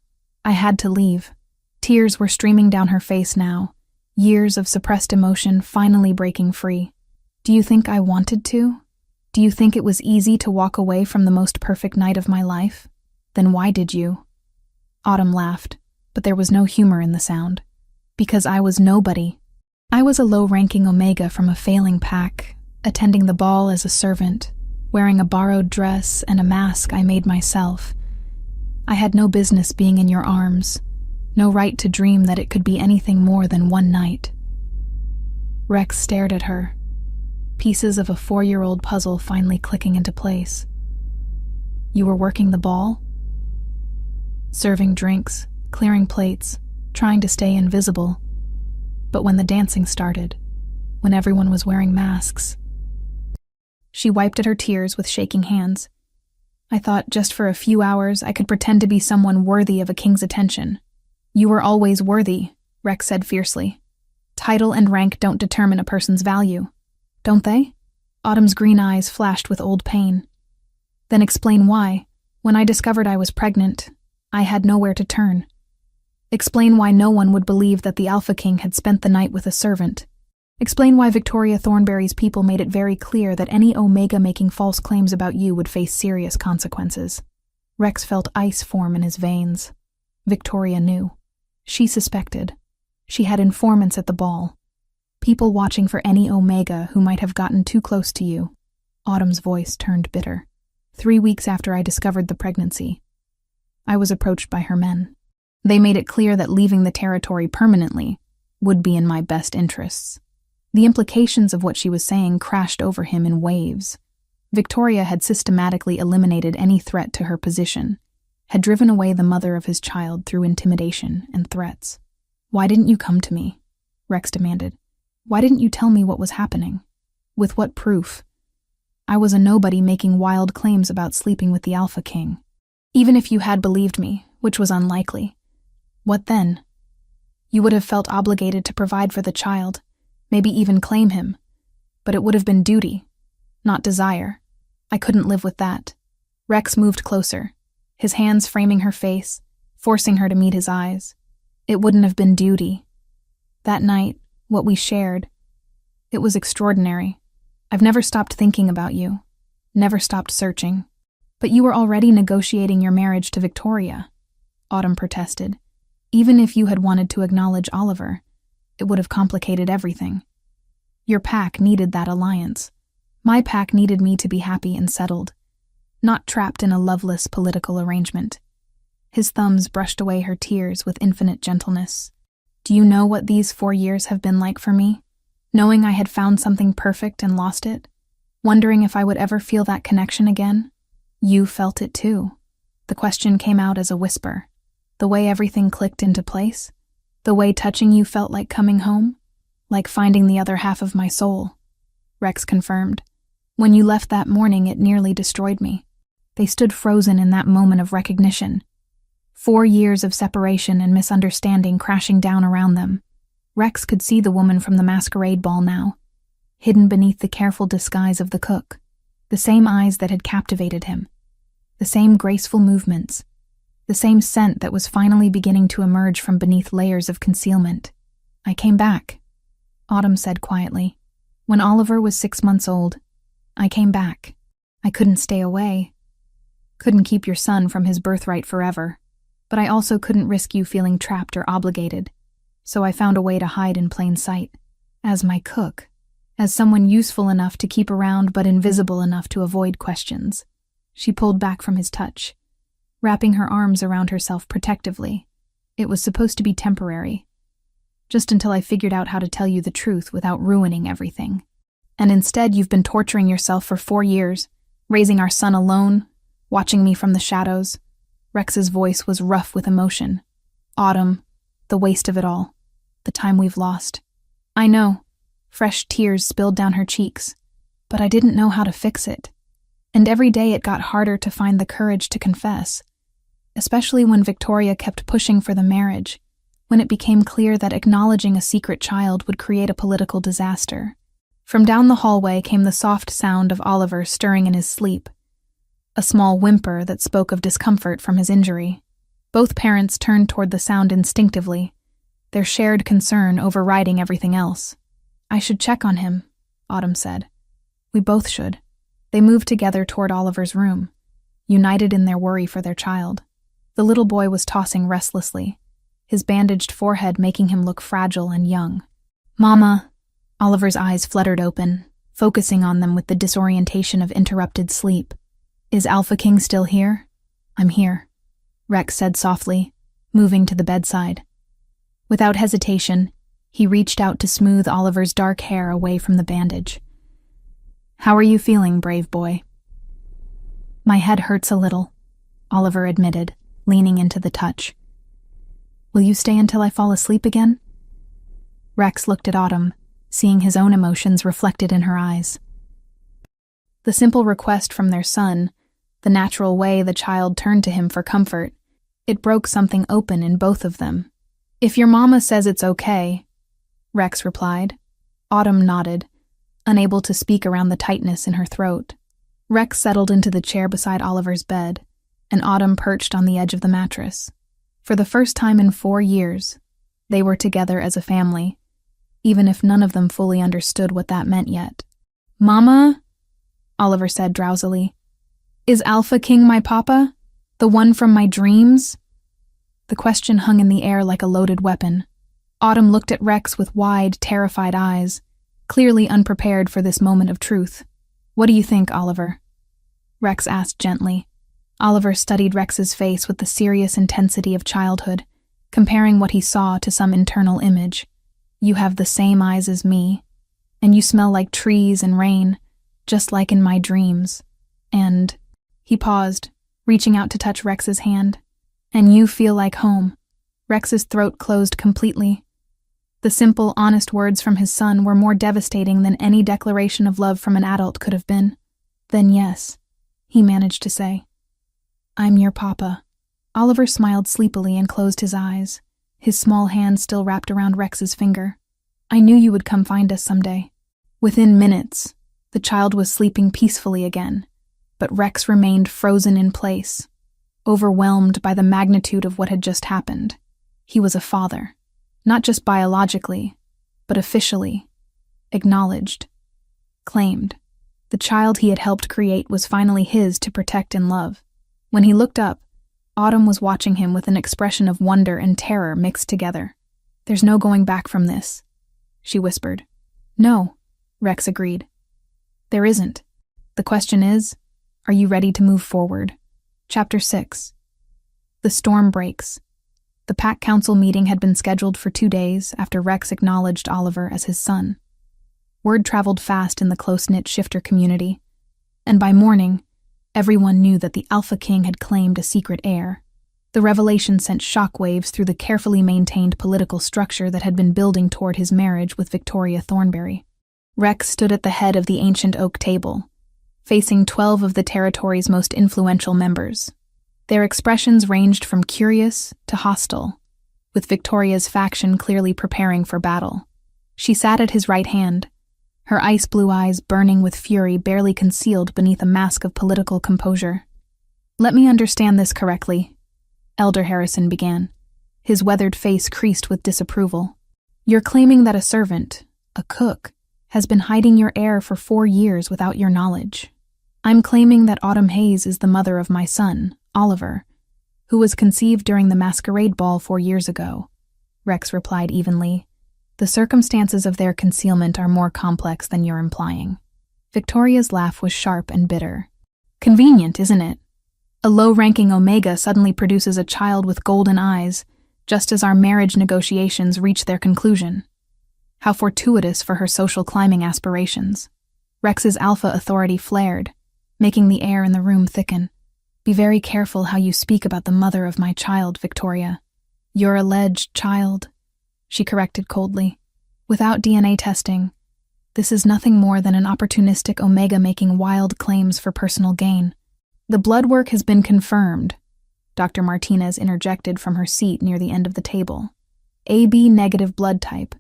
I had to leave. Tears were streaming down her face now, years of suppressed emotion finally breaking free. Do you think I wanted to? Do you think it was easy to walk away from the most perfect night of my life? Then why did you? Autumn laughed, but there was no humor in the sound. Because I was nobody. I was a low-ranking Omega from a failing pack, attending the ball as a servant, wearing a borrowed dress and a mask I made myself. I had no business being in your arms, no right to dream that it could be anything more than one night. Rex stared at her, pieces of a 4-year-old puzzle finally clicking into place. You were working the ball? Serving drinks, clearing plates, trying to stay invisible. But when the dancing started, when everyone was wearing masks... She wiped at her tears with shaking hands. I thought just for a few hours I could pretend to be someone worthy of a king's attention. You were always worthy, Rex said fiercely. Title and rank don't determine a person's value, don't they? Autumn's green eyes flashed with old pain. Then explain why, when I discovered I was pregnant, I had nowhere to turn. Explain why no one would believe that the Alpha King had spent the night with a servant. Explain why Victoria Thornberry's people made it very clear that any Omega making false claims about you would face serious consequences. Rex felt ice form in his veins. Victoria knew. She suspected. She had informants at the ball. People watching for any Omega who might have gotten too close to you. Autumn's voice turned bitter. 3 weeks after I discovered the pregnancy, I was approached by her men. They made it clear that leaving the territory permanently would be in my best interests. The implications of what she was saying crashed over him in waves. Victoria had systematically eliminated any threat to her position, had driven away the mother of his child through intimidation and threats. Why didn't you come to me? Rex demanded. Why didn't you tell me what was happening? With what proof? I was a nobody making wild claims about sleeping with the Alpha King. Even if you had believed me, which was unlikely, what then? You would have felt obligated to provide for the child, maybe even claim him, but it would have been duty, not desire. I couldn't live with that. Rex moved closer, his hands framing her face, forcing her to meet his eyes. It wouldn't have been duty. That night, what we shared, it was extraordinary. I've never stopped thinking about you, never stopped searching. But you were already negotiating your marriage to Victoria, Autumn protested. Even if you had wanted to acknowledge Oliver, it would have complicated everything. Your pack needed that alliance. My pack needed me to be happy and settled, not trapped in a loveless political arrangement. His thumbs brushed away her tears with infinite gentleness. Do you know what these 4 years have been like for me? Knowing I had found something perfect and lost it? Wondering if I would ever feel that connection again? You felt it too. The question came out as a whisper. The way everything clicked into place? The way touching you felt like coming home? Like finding the other half of my soul? Rex confirmed. When you left that morning, it nearly destroyed me. They stood frozen in that moment of recognition. 4 years of separation and misunderstanding crashing down around them. Rex could see the woman from the masquerade ball now, hidden beneath the careful disguise of the cook. The same eyes that had captivated him. The same graceful movements. The same scent that was finally beginning to emerge from beneath layers of concealment. I came back, Autumn said quietly. When Oliver was 6 months old, I came back. I couldn't stay away. Couldn't keep your son from his birthright forever. But I also couldn't risk you feeling trapped or obligated. So I found a way to hide in plain sight. As my cook. As someone useful enough to keep around but invisible enough to avoid questions. She pulled back from his touch, wrapping her arms around herself protectively. It was supposed to be temporary. Just until I figured out how to tell you the truth without ruining everything. And instead you've been torturing yourself for 4 years, raising our son alone, watching me from the shadows. Rex's voice was rough with emotion. Autumn, the waste of it all. The time we've lost. I know. Fresh tears spilled down her cheeks. But I didn't know how to fix it. And every day it got harder to find the courage to confess. Especially when Victoria kept pushing for the marriage, when it became clear that acknowledging a secret child would create a political disaster. From down the hallway came the soft sound of Oliver stirring in his sleep, a small whimper that spoke of discomfort from his injury. Both parents turned toward the sound instinctively, their shared concern overriding everything else. I should check on him, Autumn said. We both should. They moved together toward Oliver's room, united in their worry for their child. The little boy was tossing restlessly, his bandaged forehead making him look fragile and young. Mama, Oliver's eyes fluttered open, focusing on them with the disorientation of interrupted sleep. Is Alpha King still here? I'm here, Rex said softly, moving to the bedside. Without hesitation, he reached out to smooth Oliver's dark hair away from the bandage. How are you feeling, brave boy? My head hurts a little, Oliver admitted, leaning into the touch. Will you stay until I fall asleep again? Rex looked at Autumn, seeing his own emotions reflected in her eyes. The simple request from their son, the natural way the child turned to him for comfort, it broke something open in both of them. If your mama says it's okay, Rex replied. Autumn nodded, unable to speak around the tightness in her throat. Rex settled into the chair beside Oliver's bed, and Autumn perched on the edge of the mattress. For the first time in 4 years, they were together as a family, even if none of them fully understood what that meant yet. Mama, Oliver said drowsily, is Alpha King my papa? The one from my dreams? The question hung in the air like a loaded weapon. Autumn looked at Rex with wide, terrified eyes, clearly unprepared for this moment of truth. What do you think, Oliver? Rex asked gently. Oliver studied Rex's face with the serious intensity of childhood, comparing what he saw to some internal image. You have the same eyes as me, and you smell like trees and rain, just like in my dreams. And he paused, reaching out to touch Rex's hand. And you feel like home. Rex's throat closed completely. The simple, honest words from his son were more devastating than any declaration of love from an adult could have been. Then yes, he managed to say. I'm your papa. Oliver smiled sleepily and closed his eyes, his small hand still wrapped around Rex's finger. I knew you would come find us someday. Within minutes, the child was sleeping peacefully again, but Rex remained frozen in place, overwhelmed by the magnitude of what had just happened. He was a father, not just biologically, but officially, acknowledged, claimed. The child he had helped create was finally his to protect and love. When he looked up, Autumn was watching him with an expression of wonder and terror mixed together. There's no going back from this, she whispered. No, Rex agreed. There isn't. The question is, are you ready to move forward? Chapter 6. The storm breaks. The Pack Council meeting had been scheduled for 2 days after Rex acknowledged Oliver as his son. Word traveled fast in the close-knit shifter community, and by morning, everyone knew that the Alpha King had claimed a secret heir. The revelation sent shockwaves through the carefully maintained political structure that had been building toward his marriage with Victoria Thornberry. Rex stood at the head of the ancient oak table, facing 12 of the territory's most influential members. Their expressions ranged from curious to hostile, with Victoria's faction clearly preparing for battle. She sat at his right hand, her ice-blue eyes burning with fury barely concealed beneath a mask of political composure. Let me understand this correctly, Elder Harrison began, his weathered face creased with disapproval. You're claiming that a servant, a cook, has been hiding your heir for 4 years without your knowledge. I'm claiming that Autumn Hayes is the mother of my son, Oliver, who was conceived during the masquerade ball 4 years ago, Rex replied evenly. The circumstances of their concealment are more complex than you're implying. Victoria's laugh was sharp and bitter. Convenient, isn't it? A low-ranking Omega suddenly produces a child with golden eyes, just as our marriage negotiations reach their conclusion. How fortuitous for her social climbing aspirations. Rex's alpha authority flared, making the air in the room thicken. Be very careful how you speak about the mother of my child, Victoria. Your alleged child, she corrected coldly. Without DNA testing, this is nothing more than an opportunistic Omega making wild claims for personal gain. The blood work has been confirmed, Dr. Martinez interjected from her seat near the end of the table. AB negative blood type,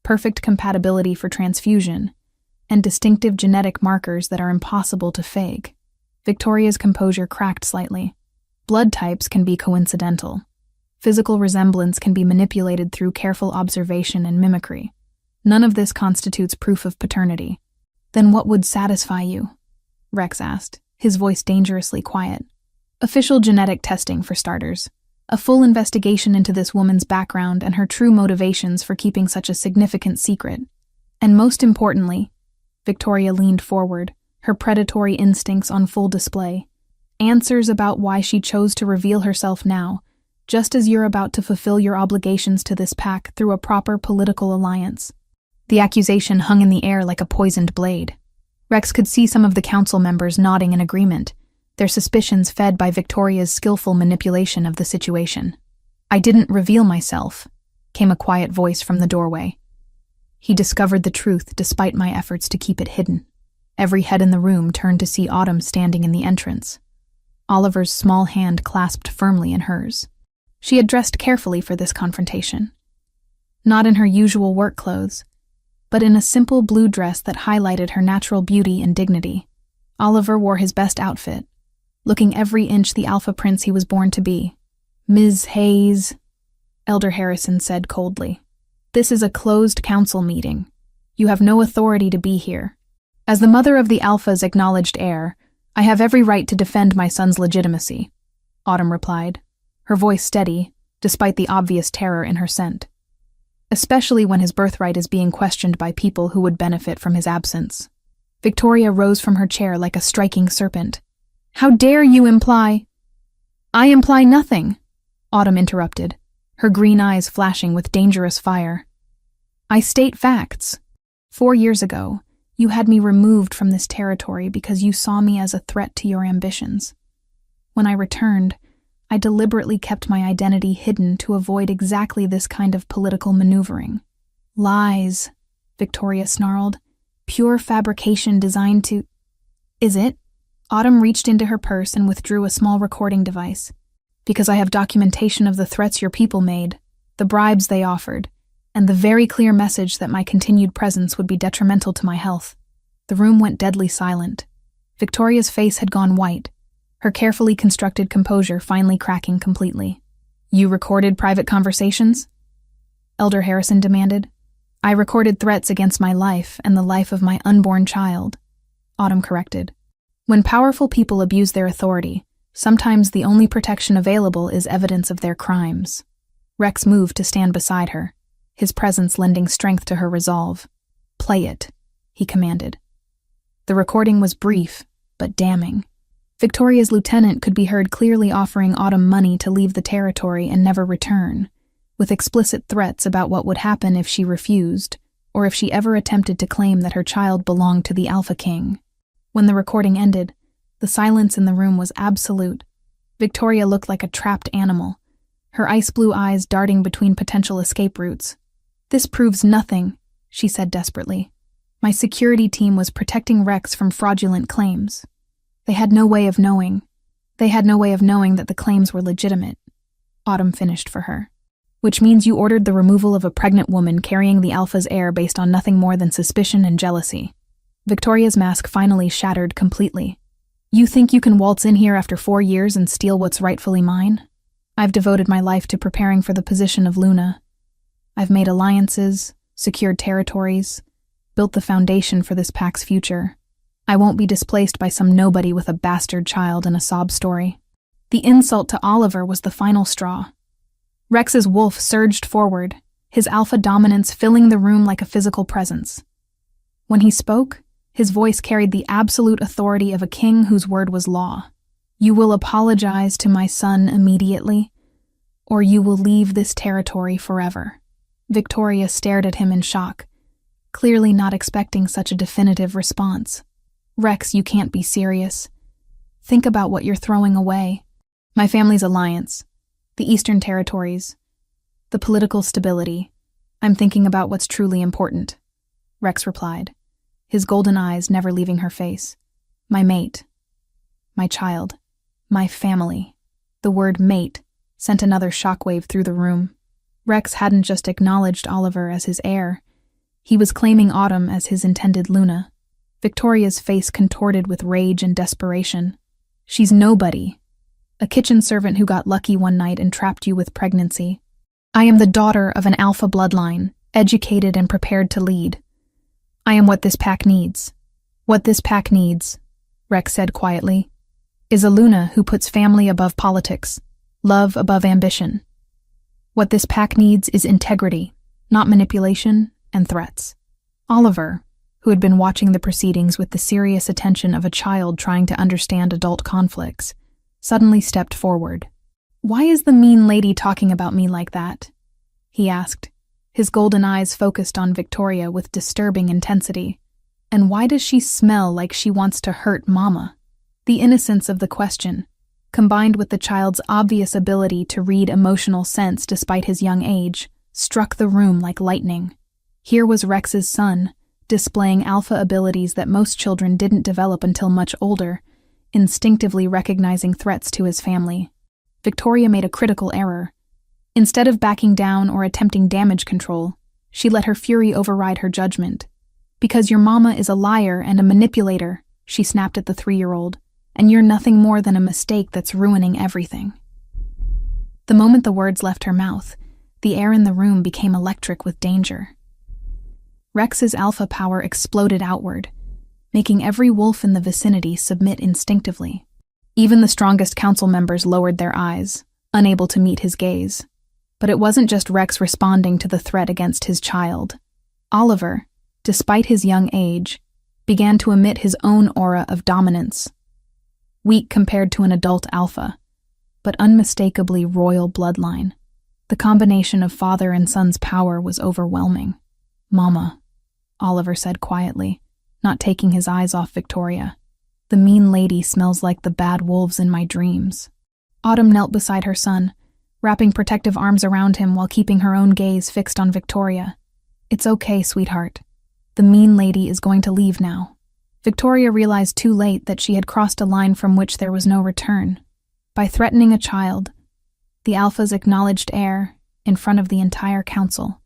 perfect compatibility for transfusion, and distinctive genetic markers that are impossible to fake. Victoria's composure cracked slightly. Blood types can be coincidental. Physical resemblance can be manipulated through careful observation and mimicry. None of this constitutes proof of paternity. Then what would satisfy you? Rex asked, his voice dangerously quiet. Official genetic testing, for starters. A full investigation into this woman's background and her true motivations for keeping such a significant secret. And most importantly, Victoria leaned forward, her predatory instincts on full display. Answers about why she chose to reveal herself now, just as you're about to fulfill your obligations to this pack through a proper political alliance. The accusation hung in the air like a poisoned blade. Rex could see some of the council members nodding in agreement, their suspicions fed by Victoria's skillful manipulation of the situation. I didn't reveal myself, came a quiet voice from the doorway. He discovered the truth despite my efforts to keep it hidden. Every head in the room turned to see Autumn standing in the entrance. Oliver's small hand clasped firmly in hers. She had dressed carefully for this confrontation. Not in her usual work clothes, but in a simple blue dress that highlighted her natural beauty and dignity. Oliver wore his best outfit, looking every inch the alpha prince he was born to be. Ms. Hayes, Elder Harrison said coldly, this is a closed council meeting. You have no authority to be here. As the mother of the Alpha's acknowledged heir, I have every right to defend my son's legitimacy, Autumn replied, her voice steady, despite the obvious terror in her scent. Especially when his birthright is being questioned by people who would benefit from his absence. Victoria rose from her chair like a striking serpent. How dare you imply— I imply nothing, Autumn interrupted, her green eyes flashing with dangerous fire. I state facts. 4 years ago, you had me removed from this territory because you saw me as a threat to your ambitions. When I returned, I deliberately kept my identity hidden to avoid exactly this kind of political maneuvering. Lies, Victoria snarled. Pure fabrication designed to— Is it? Autumn reached into her purse and withdrew a small recording device. Because I have documentation of the threats your people made, the bribes they offered, and the very clear message that my continued presence would be detrimental to my health. The room went deadly silent. Victoria's face had gone white, her carefully constructed composure finally cracking completely. You recorded private conversations? Elder Harrison demanded. I recorded threats against my life and the life of my unborn child, Autumn corrected. When powerful people abuse their authority, sometimes the only protection available is evidence of their crimes. Rex moved to stand beside her, his presence lending strength to her resolve. Play it, he commanded. The recording was brief, but damning. Victoria's lieutenant could be heard clearly offering Autumn money to leave the territory and never return, with explicit threats about what would happen if she refused, or if she ever attempted to claim that her child belonged to the Alpha King. When the recording ended, the silence in the room was absolute. Victoria looked like a trapped animal, her ice blue eyes darting between potential escape routes. This proves nothing, she said desperately. My security team was protecting Rex from fraudulent claims. They had no way of knowing that the claims were legitimate. Autumn finished for her. Which means you ordered the removal of a pregnant woman carrying the Alpha's heir based on nothing more than suspicion and jealousy. Victoria's mask finally shattered completely. You think you can waltz in here after 4 years and steal what's rightfully mine? I've devoted my life to preparing for the position of Luna. I've made alliances, secured territories, built the foundation for this pack's future. I won't be displaced by some nobody with a bastard child and a sob story. The insult to Oliver was the final straw. Rex's wolf surged forward, his alpha dominance filling the room like a physical presence. When he spoke, his voice carried the absolute authority of a king whose word was law. You will apologize to my son immediately, or you will leave this territory forever. Victoria stared at him in shock, clearly not expecting such a definitive response. Rex, you can't be serious. Think about what you're throwing away. My family's alliance, the Eastern Territories, the political stability. I'm thinking about what's truly important, Rex replied, his golden eyes never leaving her face. My mate, my child, my family. The word mate sent another shockwave through the room. Rex hadn't just acknowledged Oliver as his heir. He was claiming Autumn as his intended Luna. Victoria's face contorted with rage and desperation. She's nobody. A kitchen servant who got lucky one night and trapped you with pregnancy. I am the daughter of an alpha bloodline, educated and prepared to lead. I am what this pack needs. What this pack needs, Rex said quietly, is a Luna who puts family above politics, love above ambition. What this pack needs is integrity, not manipulation and threats. Oliver, who had been watching the proceedings with the serious attention of a child trying to understand adult conflicts, suddenly stepped forward. Why is the mean lady talking about me like that? He asked, his golden eyes focused on Victoria with disturbing intensity. And why does she smell like she wants to hurt Mama? The innocence of the question, combined with the child's obvious ability to read emotional sense despite his young age, struck the room like lightning. Here was Rex's son, displaying alpha abilities that most children didn't develop until much older, instinctively recognizing threats to his family. Victoria made a critical error. Instead of backing down or attempting damage control, she let her fury override her judgment. Because your mama is a liar and a manipulator, she snapped at the 3-year-old, and you're nothing more than a mistake that's ruining everything. The moment the words left her mouth, the air in the room became electric with danger. Rex's alpha power exploded outward, making every wolf in the vicinity submit instinctively. Even the strongest council members lowered their eyes, unable to meet his gaze. But it wasn't just Rex responding to the threat against his child. Oliver, despite his young age, began to emit his own aura of dominance. Weak compared to an adult alpha, but unmistakably royal bloodline. The combination of father and son's power was overwhelming. Mama, Oliver said quietly, not taking his eyes off Victoria. The mean lady smells like the bad wolves in my dreams. Autumn knelt beside her son, wrapping protective arms around him while keeping her own gaze fixed on Victoria. It's okay, sweetheart. The mean lady is going to leave now. Victoria realized too late that she had crossed a line from which there was no return. By threatening a child, the alpha's acknowledged heir, in front of the entire council,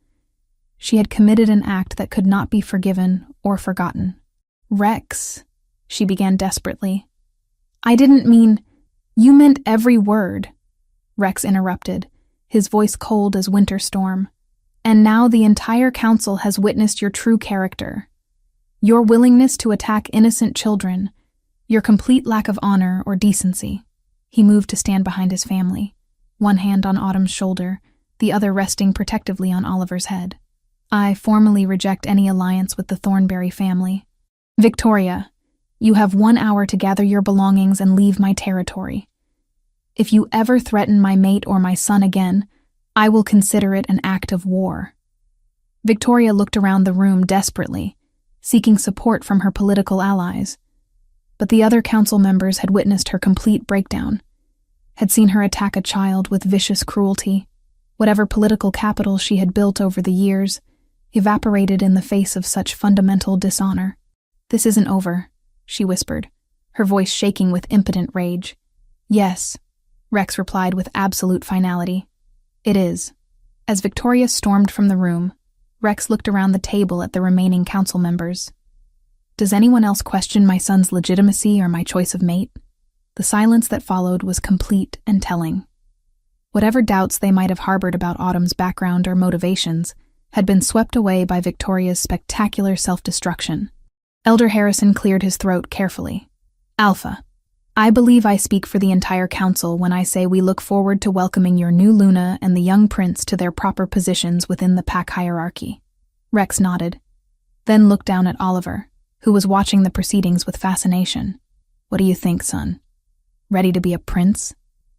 she had committed an act that could not be forgiven or forgotten. Rex, she began desperately. I didn't mean... You meant every word, Rex interrupted, his voice cold as winter storm. And now the entire council has witnessed your true character. Your willingness to attack innocent children, your complete lack of honor or decency. He moved to stand behind his family, one hand on Autumn's shoulder, the other resting protectively on Oliver's head. I formally reject any alliance with the Thornberry family. Victoria, you have 1 hour to gather your belongings and leave my territory. If you ever threaten my mate or my son again, I will consider it an act of war. Victoria looked around the room desperately, seeking support from her political allies. But the other council members had witnessed her complete breakdown, had seen her attack a child with vicious cruelty. Whatever political capital she had built over the years evaporated in the face of such fundamental dishonor. This isn't over, she whispered, her voice shaking with impotent rage. Yes, Rex replied with absolute finality. It is. As Victoria stormed from the room, Rex looked around the table at the remaining council members. Does anyone else question my son's legitimacy or my choice of mate? The silence that followed was complete and telling. Whatever doubts they might have harbored about Autumn's background or motivations had been swept away by Victoria's spectacular self-destruction. Elder Harrison cleared his throat carefully. Alpha, I believe I speak for the entire council when I say we look forward to welcoming your new Luna and the young prince to their proper positions within the pack hierarchy. Rex nodded, then looked down at Oliver, who was watching the proceedings with fascination. What do you think, son? Ready to be a prince?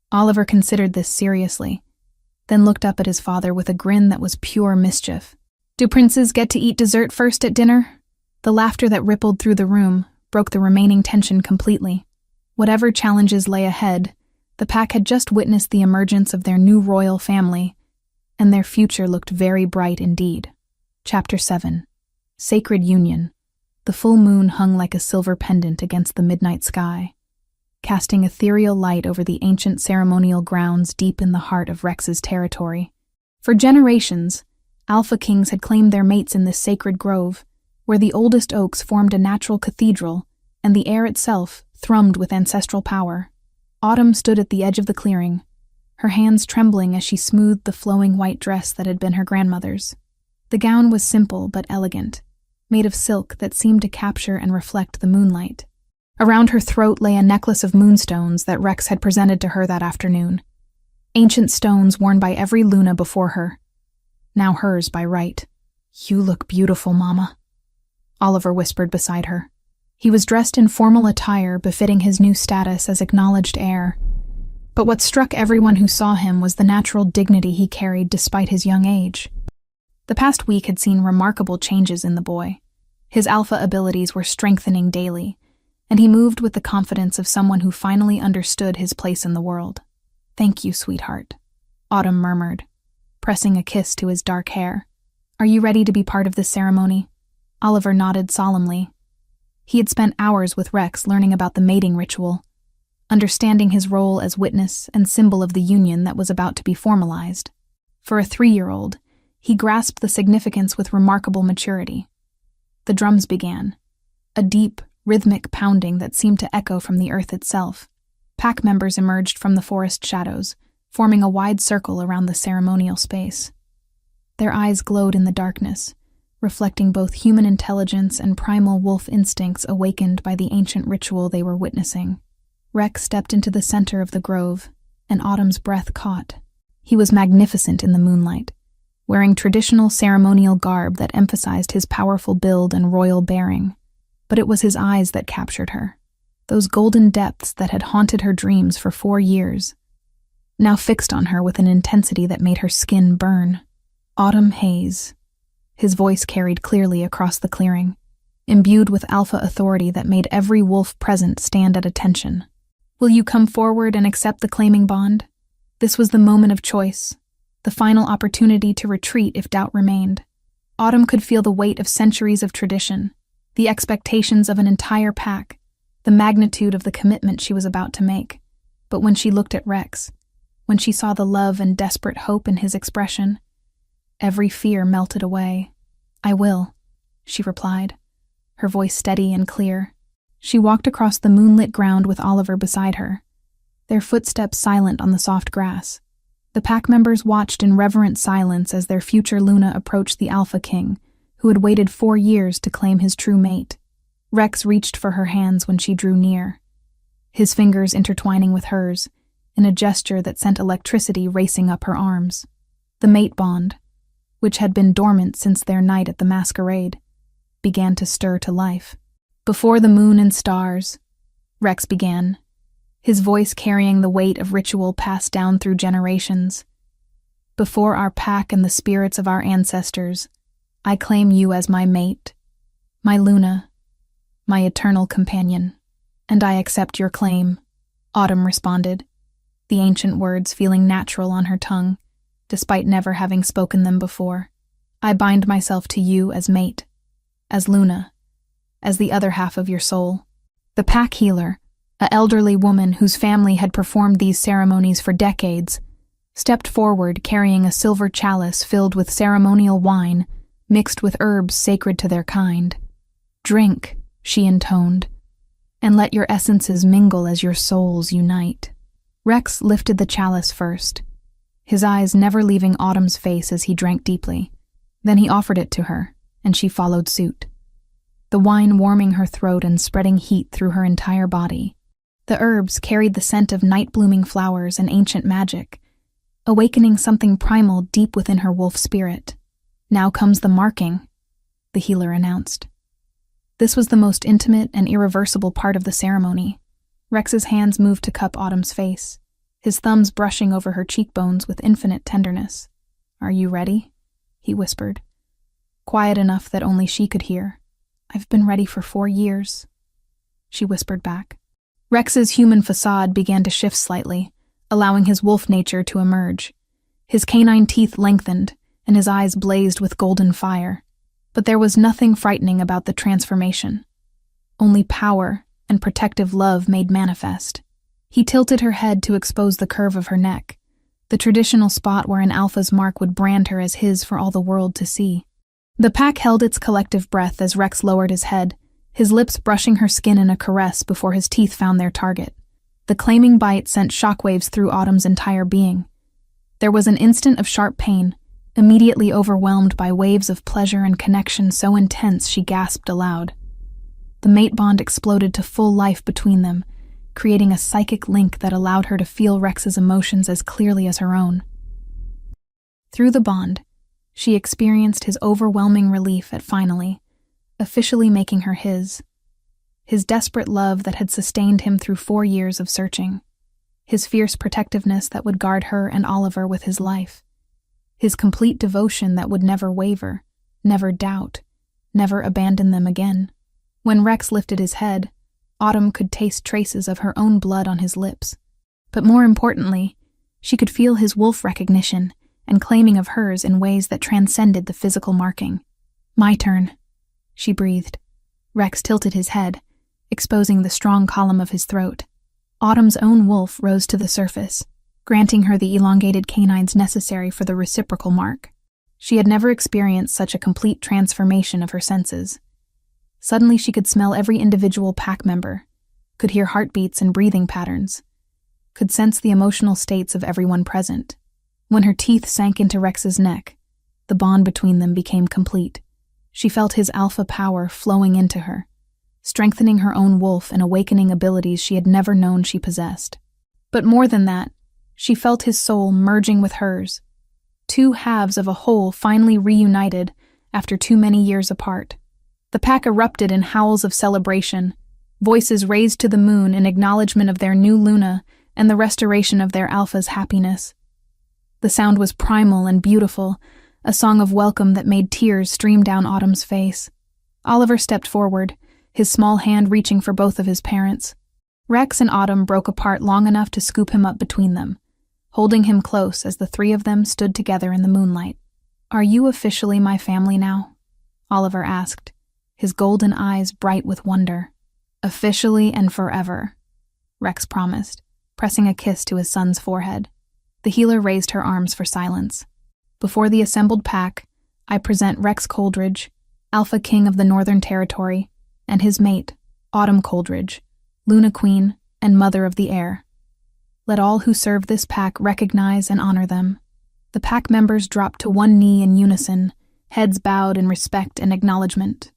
Oliver considered this seriously, then looked up at his father with a grin that was pure mischief. Do princes get to eat dessert first at dinner? The laughter that rippled through the room broke the remaining tension completely. Whatever challenges lay ahead, the pack had just witnessed the emergence of their new royal family, and their future looked very bright indeed. Chapter 7. Sacred Union. The full moon hung like a silver pendant against the midnight sky, casting ethereal light over the ancient ceremonial grounds deep in the heart of Rex's territory. For generations, Alpha Kings had claimed their mates in this sacred grove, where the oldest oaks formed a natural cathedral, and the air itself thrummed with ancestral power. Autumn stood at the edge of the clearing, her hands trembling as she smoothed the flowing white dress that had been her grandmother's. The gown was simple but elegant, made of silk that seemed to capture and reflect the moonlight. Around her throat lay a necklace of moonstones that Rex had presented to her that afternoon. Ancient stones worn by every Luna before her, now hers by right. "You look beautiful, Mama," Oliver whispered beside her. He was dressed in formal attire befitting his new status as acknowledged heir. But what struck everyone who saw him was the natural dignity he carried despite his young age. The past week had seen remarkable changes in the boy. His alpha abilities were strengthening daily, and he moved with the confidence of someone who finally understood his place in the world. "Thank you, sweetheart," Autumn murmured, pressing a kiss to his dark hair. "Are you ready to be part of this ceremony?" Oliver nodded solemnly. He had spent hours with Rex learning about the mating ritual, understanding his role as witness and symbol of the union that was about to be formalized. For a 3-year-old, he grasped the significance with remarkable maturity. The drums began, a deep, rhythmic pounding that seemed to echo from the earth itself. Pack members emerged from the forest shadows, forming a wide circle around the ceremonial space. Their eyes glowed in the darkness, reflecting both human intelligence and primal wolf instincts awakened by the ancient ritual they were witnessing. Rex stepped into the center of the grove, and Autumn's breath caught. He was magnificent in the moonlight, wearing traditional ceremonial garb that emphasized his powerful build and royal bearing. But it was his eyes that captured her, those golden depths that had haunted her dreams for 4 years, now fixed on her with an intensity that made her skin burn. "Autumn Hayes." His voice carried clearly across the clearing, imbued with alpha authority that made every wolf present stand at attention. "Will you come forward and accept the claiming bond?" This was the moment of choice, the final opportunity to retreat if doubt remained. Autumn could feel the weight of centuries of tradition, the expectations of an entire pack, the magnitude of the commitment she was about to make. But when she looked at Rex, when she saw the love and desperate hope in his expression, every fear melted away. "I will," she replied, her voice steady and clear. She walked across the moonlit ground with Oliver beside her, their footsteps silent on the soft grass. The pack members watched in reverent silence as their future Luna approached the Alpha King, who had waited 4 years to claim his true mate. Rex reached for her hands when she drew near, his fingers intertwining with hers, in a gesture that sent electricity racing up her arms. The mate bond, which had been dormant since their night at the masquerade, began to stir to life. "Before the moon and stars," Rex began, his voice carrying the weight of ritual passed down through generations. "Before our pack and the spirits of our ancestors, I claim you as my mate, my Luna, my eternal companion, and I accept your claim," Autumn responded, the ancient words feeling natural on her tongue, despite never having spoken them before. "I bind myself to you as mate, as Luna, as the other half of your soul." The pack healer, an elderly woman whose family had performed these ceremonies for decades, stepped forward carrying a silver chalice filled with ceremonial wine mixed with herbs sacred to their kind. "Drink," she intoned, "and let your essences mingle as your souls unite." Rex lifted the chalice first, his eyes never leaving Autumn's face as he drank deeply. Then he offered it to her, and she followed suit, the wine warming her throat and spreading heat through her entire body. The herbs carried the scent of night-blooming flowers and ancient magic, awakening something primal deep within her wolf spirit. "Now comes the marking," the healer announced. This was the most intimate and irreversible part of the ceremony. Rex's hands moved to cup Autumn's face, his thumbs brushing over her cheekbones with infinite tenderness. "Are you ready?" he whispered, quiet enough that only she could hear. "I've been ready for 4 years," she whispered back. Rex's human facade began to shift slightly, allowing his wolf nature to emerge. His canine teeth lengthened, and his eyes blazed with golden fire. But there was nothing frightening about the transformation. Only power and protective love made manifest. He tilted her head to expose the curve of her neck, the traditional spot where an alpha's mark would brand her as his for all the world to see. The pack held its collective breath as Rex lowered his head, his lips brushing her skin in a caress before his teeth found their target. The claiming bite sent shockwaves through Autumn's entire being. There was an instant of sharp pain, immediately overwhelmed by waves of pleasure and connection so intense she gasped aloud. The mate bond exploded to full life between them, creating a psychic link that allowed her to feel Rex's emotions as clearly as her own. Through the bond, she experienced his overwhelming relief at finally, officially making her his desperate love that had sustained him through 4 years of searching, his fierce protectiveness that would guard her and Oliver with his life, his complete devotion that would never waver, never doubt, never abandon them again. When Rex lifted his head, Autumn could taste traces of her own blood on his lips. But more importantly, she could feel his wolf recognition and claiming of hers in ways that transcended the physical marking. "My turn," she breathed. Rex tilted his head, exposing the strong column of his throat. Autumn's own wolf rose to the surface, granting her the elongated canines necessary for the reciprocal mark. She had never experienced such a complete transformation of her senses. Suddenly she could smell every individual pack member, could hear heartbeats and breathing patterns, could sense the emotional states of everyone present. When her teeth sank into Rex's neck, the bond between them became complete. She felt his alpha power flowing into her, strengthening her own wolf and awakening abilities she had never known she possessed. But more than that, she felt his soul merging with hers. 2 halves of a whole finally reunited after too many years apart. The pack erupted in howls of celebration, voices raised to the moon in acknowledgement of their new Luna and the restoration of their alpha's happiness. The sound was primal and beautiful, a song of welcome that made tears stream down Autumn's face. Oliver stepped forward, his small hand reaching for both of his parents. Rex and Autumn broke apart long enough to scoop him up between them, holding him close as the 3 of them stood together in the moonlight. "Are you officially my family now?" Oliver asked, his golden eyes bright with wonder. "Officially and forever," Rex promised, pressing a kiss to his son's forehead. The healer raised her arms for silence. "Before the assembled pack, I present Rex Coldridge, Alpha King of the Northern Territory, and his mate, Autumn Coldridge, Luna Queen and Mother of the Air. Let all who serve this pack recognize and honor them." The pack members dropped to one knee in unison, heads bowed in respect and acknowledgement.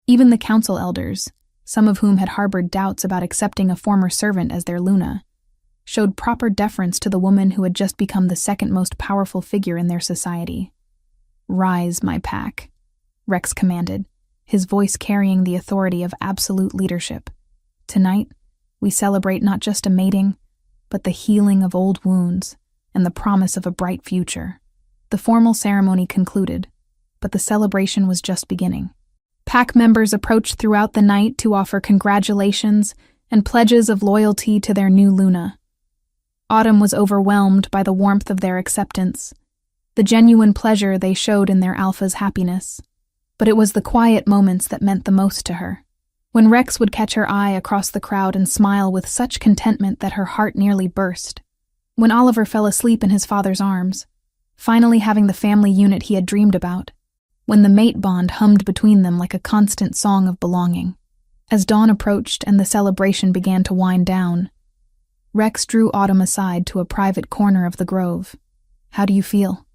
Even the council elders, some of whom had harbored doubts about accepting a former servant as their Luna, showed proper deference to the woman who had just become the second most powerful figure in their society. "Rise, my pack," Rex commanded, his voice carrying the authority of absolute leadership. "Tonight, we celebrate not just a mating, but the healing of old wounds and the promise of a bright future." The formal ceremony concluded, but the celebration was just beginning. Pack members approached throughout the night to offer congratulations and pledges of loyalty to their new Luna. Autumn was overwhelmed by the warmth of their acceptance, the genuine pleasure they showed in their alpha's happiness. But it was the quiet moments that meant the most to her. When Rex would catch her eye across the crowd and smile with such contentment that her heart nearly burst. When Oliver fell asleep in his father's arms, finally having the family unit he had dreamed about. When the mate bond hummed between them like a constant song of belonging. As dawn approached and the celebration began to wind down, Rex drew Autumn aside to a private corner of the grove. "How do you feel?"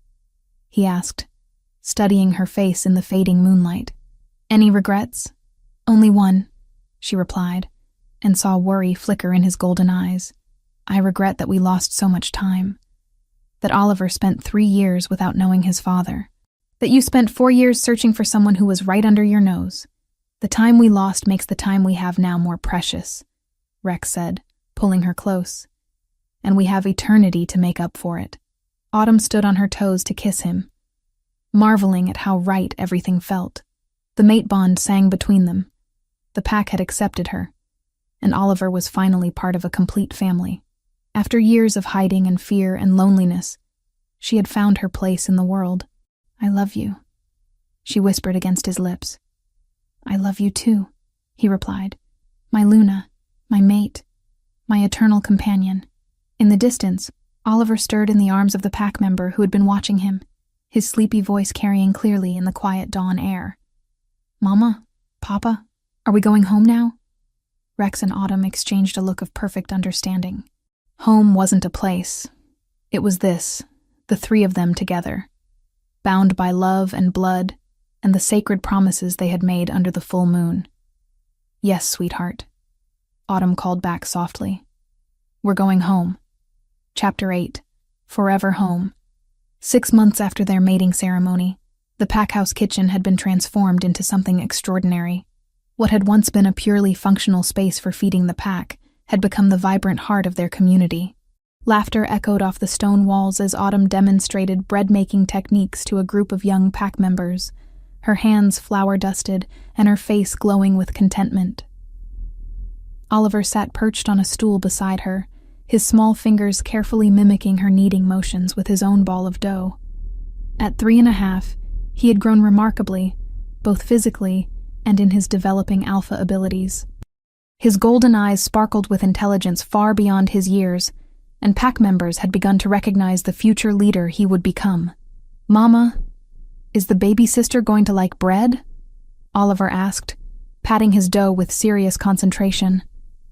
he asked, studying her face in the fading moonlight. "Any regrets?" "Only one," she replied, and saw worry flicker in his golden eyes. "I regret that we lost so much time. That Oliver spent 3 years without knowing his father. That you spent 4 years searching for someone who was right under your nose. The time we lost makes the time we have now more precious," Rex said, pulling her close. "And we have eternity to make up for it." Autumn stood on her toes to kiss him, marveling at how right everything felt. The mate bond sang between them. The pack had accepted her. and Oliver was finally part of a complete family. After years of hiding and fear and loneliness, she had found her place in the world. "I love you," she whispered against his lips. "I love you too," he replied. "My Luna, my mate, my eternal companion." In the distance, Oliver stirred in the arms of the pack member who had been watching him, his sleepy voice carrying clearly in the quiet dawn air. "Mama? Papa? Are we going home now?" Rex and Autumn exchanged a look of perfect understanding. Home wasn't a place. It was this, the three of them together, bound by love and blood and the sacred promises they had made under the full moon. "Yes, sweetheart," Autumn called back softly. "We're going home." Chapter 8. Forever Home. 6 months after their mating ceremony, the packhouse kitchen had been transformed into something extraordinary. What had once been a purely functional space for feeding the pack had become the vibrant heart of their community. Laughter echoed off the stone walls as Autumn demonstrated bread-making techniques to a group of young pack members, her hands flour-dusted and her face glowing with contentment. Oliver sat perched on a stool beside her, his small fingers carefully mimicking her kneading motions with his own ball of dough. At 3.5, he had grown remarkably, both physically and in his developing alpha abilities. His golden eyes sparkled with intelligence far beyond his years, and pack members had begun to recognize the future leader he would become. "Mama, is the baby sister going to like bread?" Oliver asked, patting his dough with serious concentration.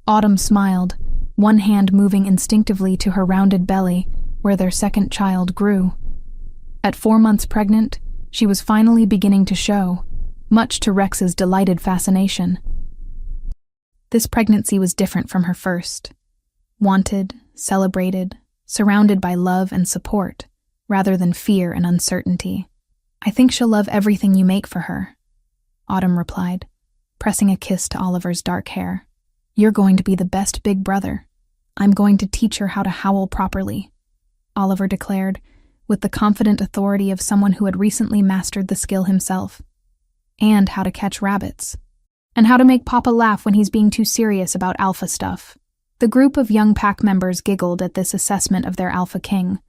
Autumn smiled, one hand moving instinctively to her rounded belly, where their second child grew. At 4 months pregnant, she was finally beginning to show, much to Rex's delighted fascination. This pregnancy was different from her first. Wanted, celebrated, surrounded by love and support, rather than fear and uncertainty. "I think she'll love everything you make for her," Autumn replied, pressing a kiss to Oliver's dark hair. "You're going to be the best big brother. I'm going to teach her how to howl properly," Oliver declared, with the confident authority of someone who had recently mastered the skill himself. "And how to catch rabbits. And how to make Papa laugh when he's being too serious about alpha stuff." The group of young pack members giggled at this assessment of their alpha king,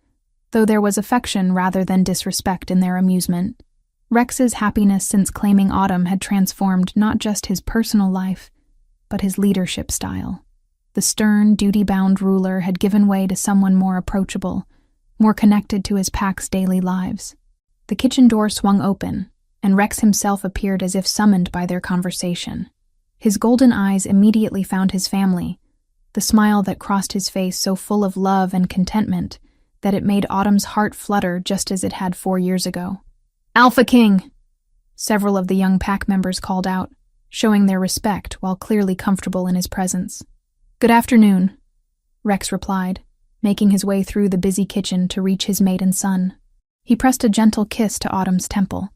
though there was affection rather than disrespect in their amusement. Rex's happiness since claiming Autumn had transformed not just his personal life, but his leadership style. The stern, duty-bound ruler had given way to someone more approachable, more connected to his pack's daily lives. The kitchen door swung open, and Rex himself appeared as if summoned by their conversation. His golden eyes immediately found his family, the smile that crossed his face so full of love and contentment that it made Autumn's heart flutter just as it had 4 years ago. "Alpha King!" Several of the young pack members called out, showing their respect while clearly comfortable in his presence. "Good afternoon," Rex replied, making his way through the busy kitchen to reach his mate and son. He pressed a gentle kiss to Autumn's temple,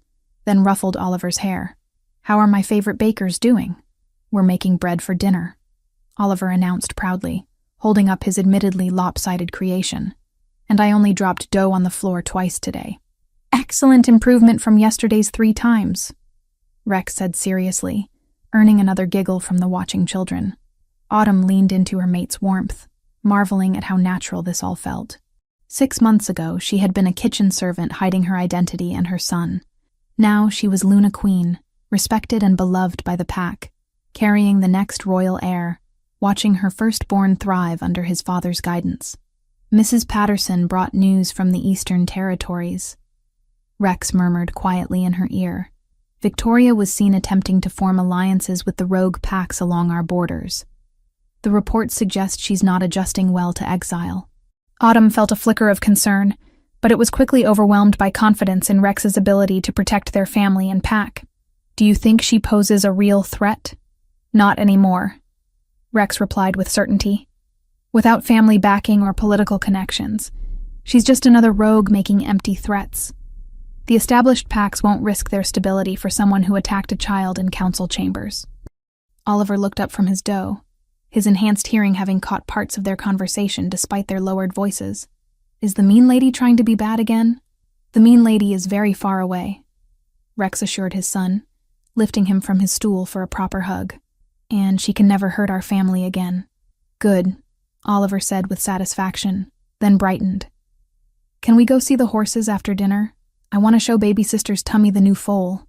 then ruffled Oliver's hair. "How are my favorite bakers doing?" "We're making bread for dinner," Oliver announced proudly, holding up his admittedly lopsided creation. "And I only dropped dough on the floor twice today." "Excellent improvement from yesterday's 3 times," Rex said seriously, earning another giggle from the watching children. Autumn leaned into her mate's warmth, marveling at how natural this all felt. 6 months ago, she had been a kitchen servant hiding her identity and her son. Now she was Luna Queen, respected and beloved by the pack, carrying the next royal heir, watching her firstborn thrive under his father's guidance. Mrs. Patterson brought news from the Eastern Territories. Rex murmured quietly in her ear. "Victoria was seen attempting to form alliances with the rogue packs along our borders. The reports suggest she's not adjusting well to exile." Autumn felt a flicker of concern, but it was quickly overwhelmed by confidence in Rex's ability to protect their family and pack. "Do you think she poses a real threat?" "Not anymore," Rex replied with certainty. "Without family backing or political connections, she's just another rogue making empty threats. The established packs won't risk their stability for someone who attacked a child in council chambers." Oliver looked up from his dough, his enhanced hearing having caught parts of their conversation despite their lowered voices. "Is the mean lady trying to be bad again?" "The mean lady is very far away," Rex assured his son, lifting him from his stool for a proper hug. and she can never hurt our family again." "Good," Oliver said with satisfaction, then brightened. "Can we go see the horses after dinner? I want to show baby sister's tummy the new foal."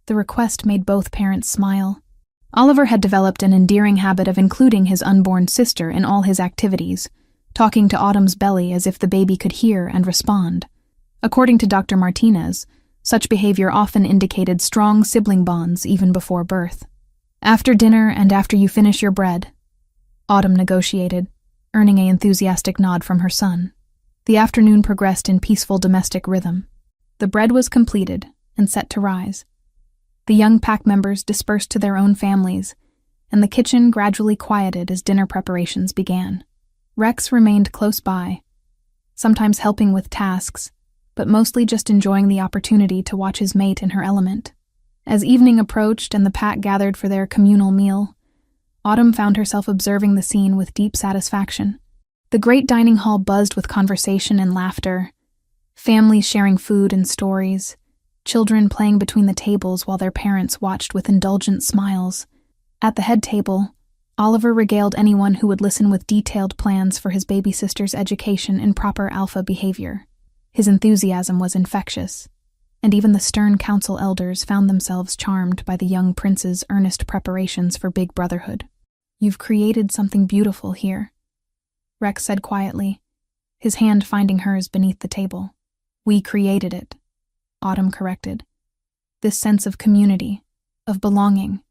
The request made both parents smile. Oliver had developed an endearing habit of including his unborn sister in all his activities, talking to Autumn's belly as if the baby could hear and respond. According to Dr. Martinez, such behavior often indicated strong sibling bonds even before birth. "After dinner and after you finish your bread," Autumn negotiated, earning an enthusiastic nod from her son. The afternoon progressed in peaceful domestic rhythm. The bread was completed and set to rise. The young pack members dispersed to their own families, and the kitchen gradually quieted as dinner preparations began. Rex remained close by, sometimes helping with tasks, but mostly just enjoying the opportunity to watch his mate in her element. As evening approached and the pack gathered for their communal meal, Autumn found herself observing the scene with deep satisfaction. The great dining hall buzzed with conversation and laughter, families sharing food and stories, children playing between the tables while their parents watched with indulgent smiles. At the head table, Oliver regaled anyone who would listen with detailed plans for his baby sister's education in proper alpha behavior. His enthusiasm was infectious, and even the stern council elders found themselves charmed by the young prince's earnest preparations for big brotherhood. "You've created something beautiful here," Rex said quietly, his hand finding hers beneath the table. "We created it," Autumn corrected. "This sense of community, of belonging.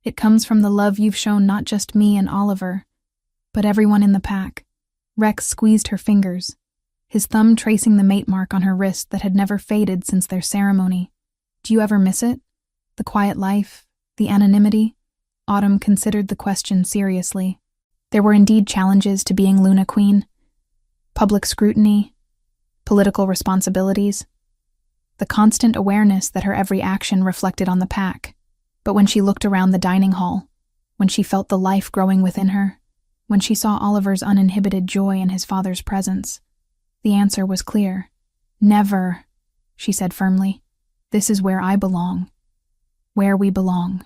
It comes from the love you've shown not just me and Oliver, but everyone in the pack." Rex squeezed her fingers, his thumb tracing the mate mark on her wrist that had never faded since their ceremony. "Do you ever miss it? The quiet life, the anonymity?" Autumn considered the question seriously. There were indeed challenges to being Luna Queen. Public scrutiny, political responsibilities, the constant awareness that her every action reflected on the pack. But when she looked around the dining hall, when she felt the life growing within her, when she saw Oliver's uninhibited joy in his father's presence, the answer was clear. "Never," she said firmly. "This is where I belong. Where we belong."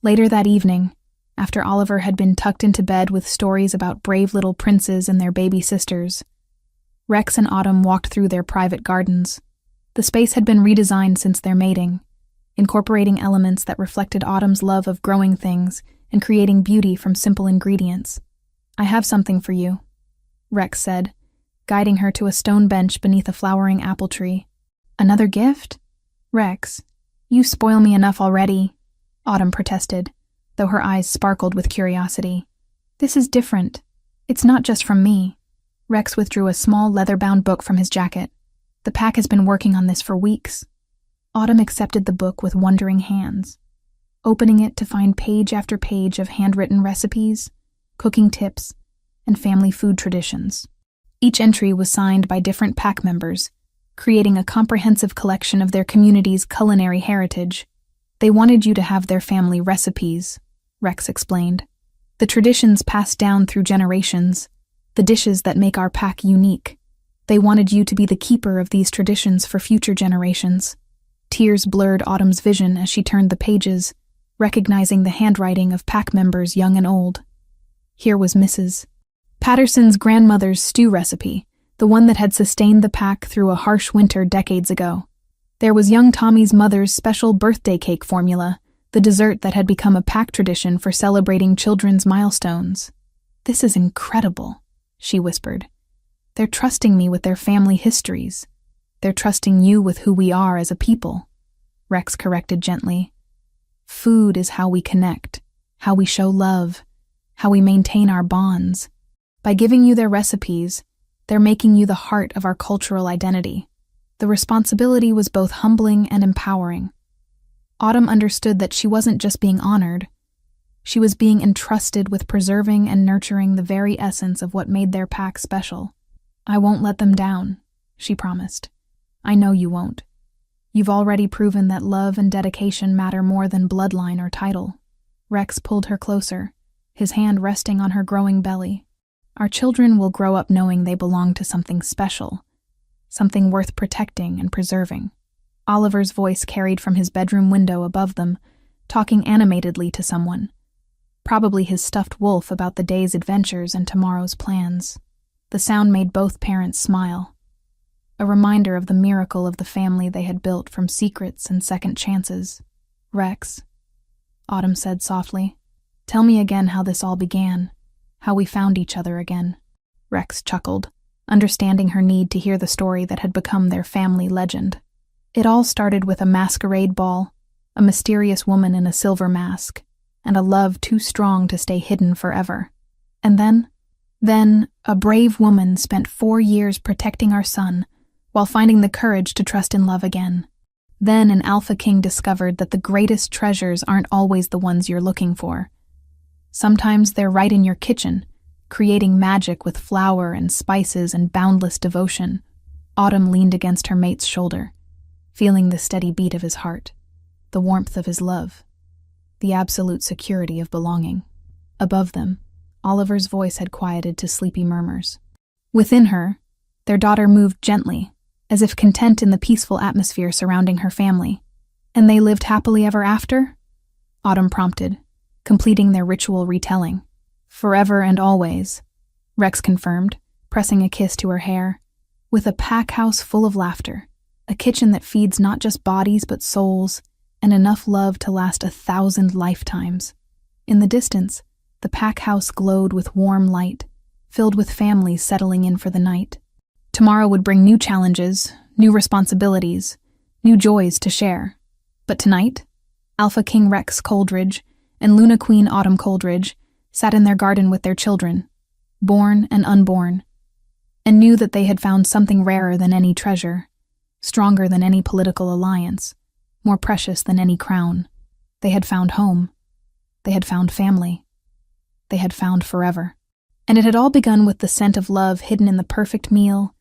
Later that evening, after Oliver had been tucked into bed with stories about brave little princes and their baby sisters, Rex and Autumn walked through their private gardens. The space had been redesigned since their mating, incorporating elements that reflected Autumn's love of growing things and creating beauty from simple ingredients. "I have something for you," Rex said, guiding her to a stone bench beneath a flowering apple tree. "Another gift?" "Rex, you spoil me enough already," Autumn protested, though her eyes sparkled with curiosity. "This is different. It's not just from me." Rex withdrew a small leather-bound book from his jacket. "The pack has been working on this for weeks." Autumn accepted the book with wondering hands, opening it to find page after page of handwritten recipes, cooking tips, and family food traditions. Each entry was signed by different pack members, creating a comprehensive collection of their community's culinary heritage. "They wanted you to have their family recipes," Rex explained. "The traditions passed down through generations, the dishes that make our pack unique. They wanted you to be the keeper of these traditions for future generations." Tears blurred Autumn's vision as she turned the pages, recognizing the handwriting of pack members young and old. Here was Mrs. Patterson's grandmother's stew recipe, the one that had sustained the pack through a harsh winter decades ago. There was young Tommy's mother's special birthday cake formula, the dessert that had become a pack tradition for celebrating children's milestones. "This is incredible," she whispered. "They're trusting me with their family histories. They're trusting you with who we are as a people," Rex corrected gently. "Food is how we connect, how we show love, how we maintain our bonds. By giving you their recipes, they're making you the heart of our cultural identity." The responsibility was both humbling and empowering. Autumn understood that she wasn't just being honored. She was being entrusted with preserving and nurturing the very essence of what made their pack special. "I won't let them down," she promised. "I know you won't. You've already proven that love and dedication matter more than bloodline or title." Rex pulled her closer, his hand resting on her growing belly. "Our children will grow up knowing they belong to something special, something worth protecting and preserving." Oliver's voice carried from his bedroom window above them, talking animatedly to someone. probably his stuffed wolf about the day's adventures and tomorrow's plans. The sound made both parents smile, a reminder of the miracle of the family they had built from secrets and second chances. "Rex," Autumn said softly, "tell me again how this all began, how we found each other again." Rex chuckled, understanding her need to hear the story that had become their family legend. It all started with a masquerade ball, a mysterious woman in a silver mask, and a love too strong to stay hidden forever. And then a brave woman spent 4 years protecting our son while finding the courage to trust in love again. Then an alpha king discovered that the greatest treasures aren't always the ones you're looking for. Sometimes they're right in your kitchen, creating magic with flour and spices and boundless devotion. Autumn leaned against her mate's shoulder, feeling the steady beat of his heart, the warmth of his love, the absolute security of belonging. Above them, Oliver's voice had quieted to sleepy murmurs. Within her, their daughter moved gently, as if content in the peaceful atmosphere surrounding her family. "And they lived happily ever after?" Autumn prompted, completing their ritual retelling. "Forever and always," Rex confirmed, pressing a kiss to her hair. "With a pack house full of laughter, a kitchen that feeds not just bodies but souls, and enough love to last 1,000 lifetimes." In the distance, the pack house glowed with warm light, filled with families settling in for the night. Tomorrow would bring new challenges, new responsibilities, new joys to share. But tonight, Alpha King Rex Coldridge and Luna Queen Autumn Coldridge sat in their garden with their children, born and unborn, and knew that they had found something rarer than any treasure, stronger than any political alliance, more precious than any crown. They had found home. They had found family. They had found forever. And it had all begun with the scent of love hidden in the perfect meal,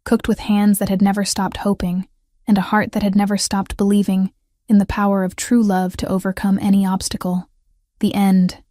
cooked with hands that had never stopped hoping, and a heart that had never stopped believing in the power of true love to overcome any obstacle. The end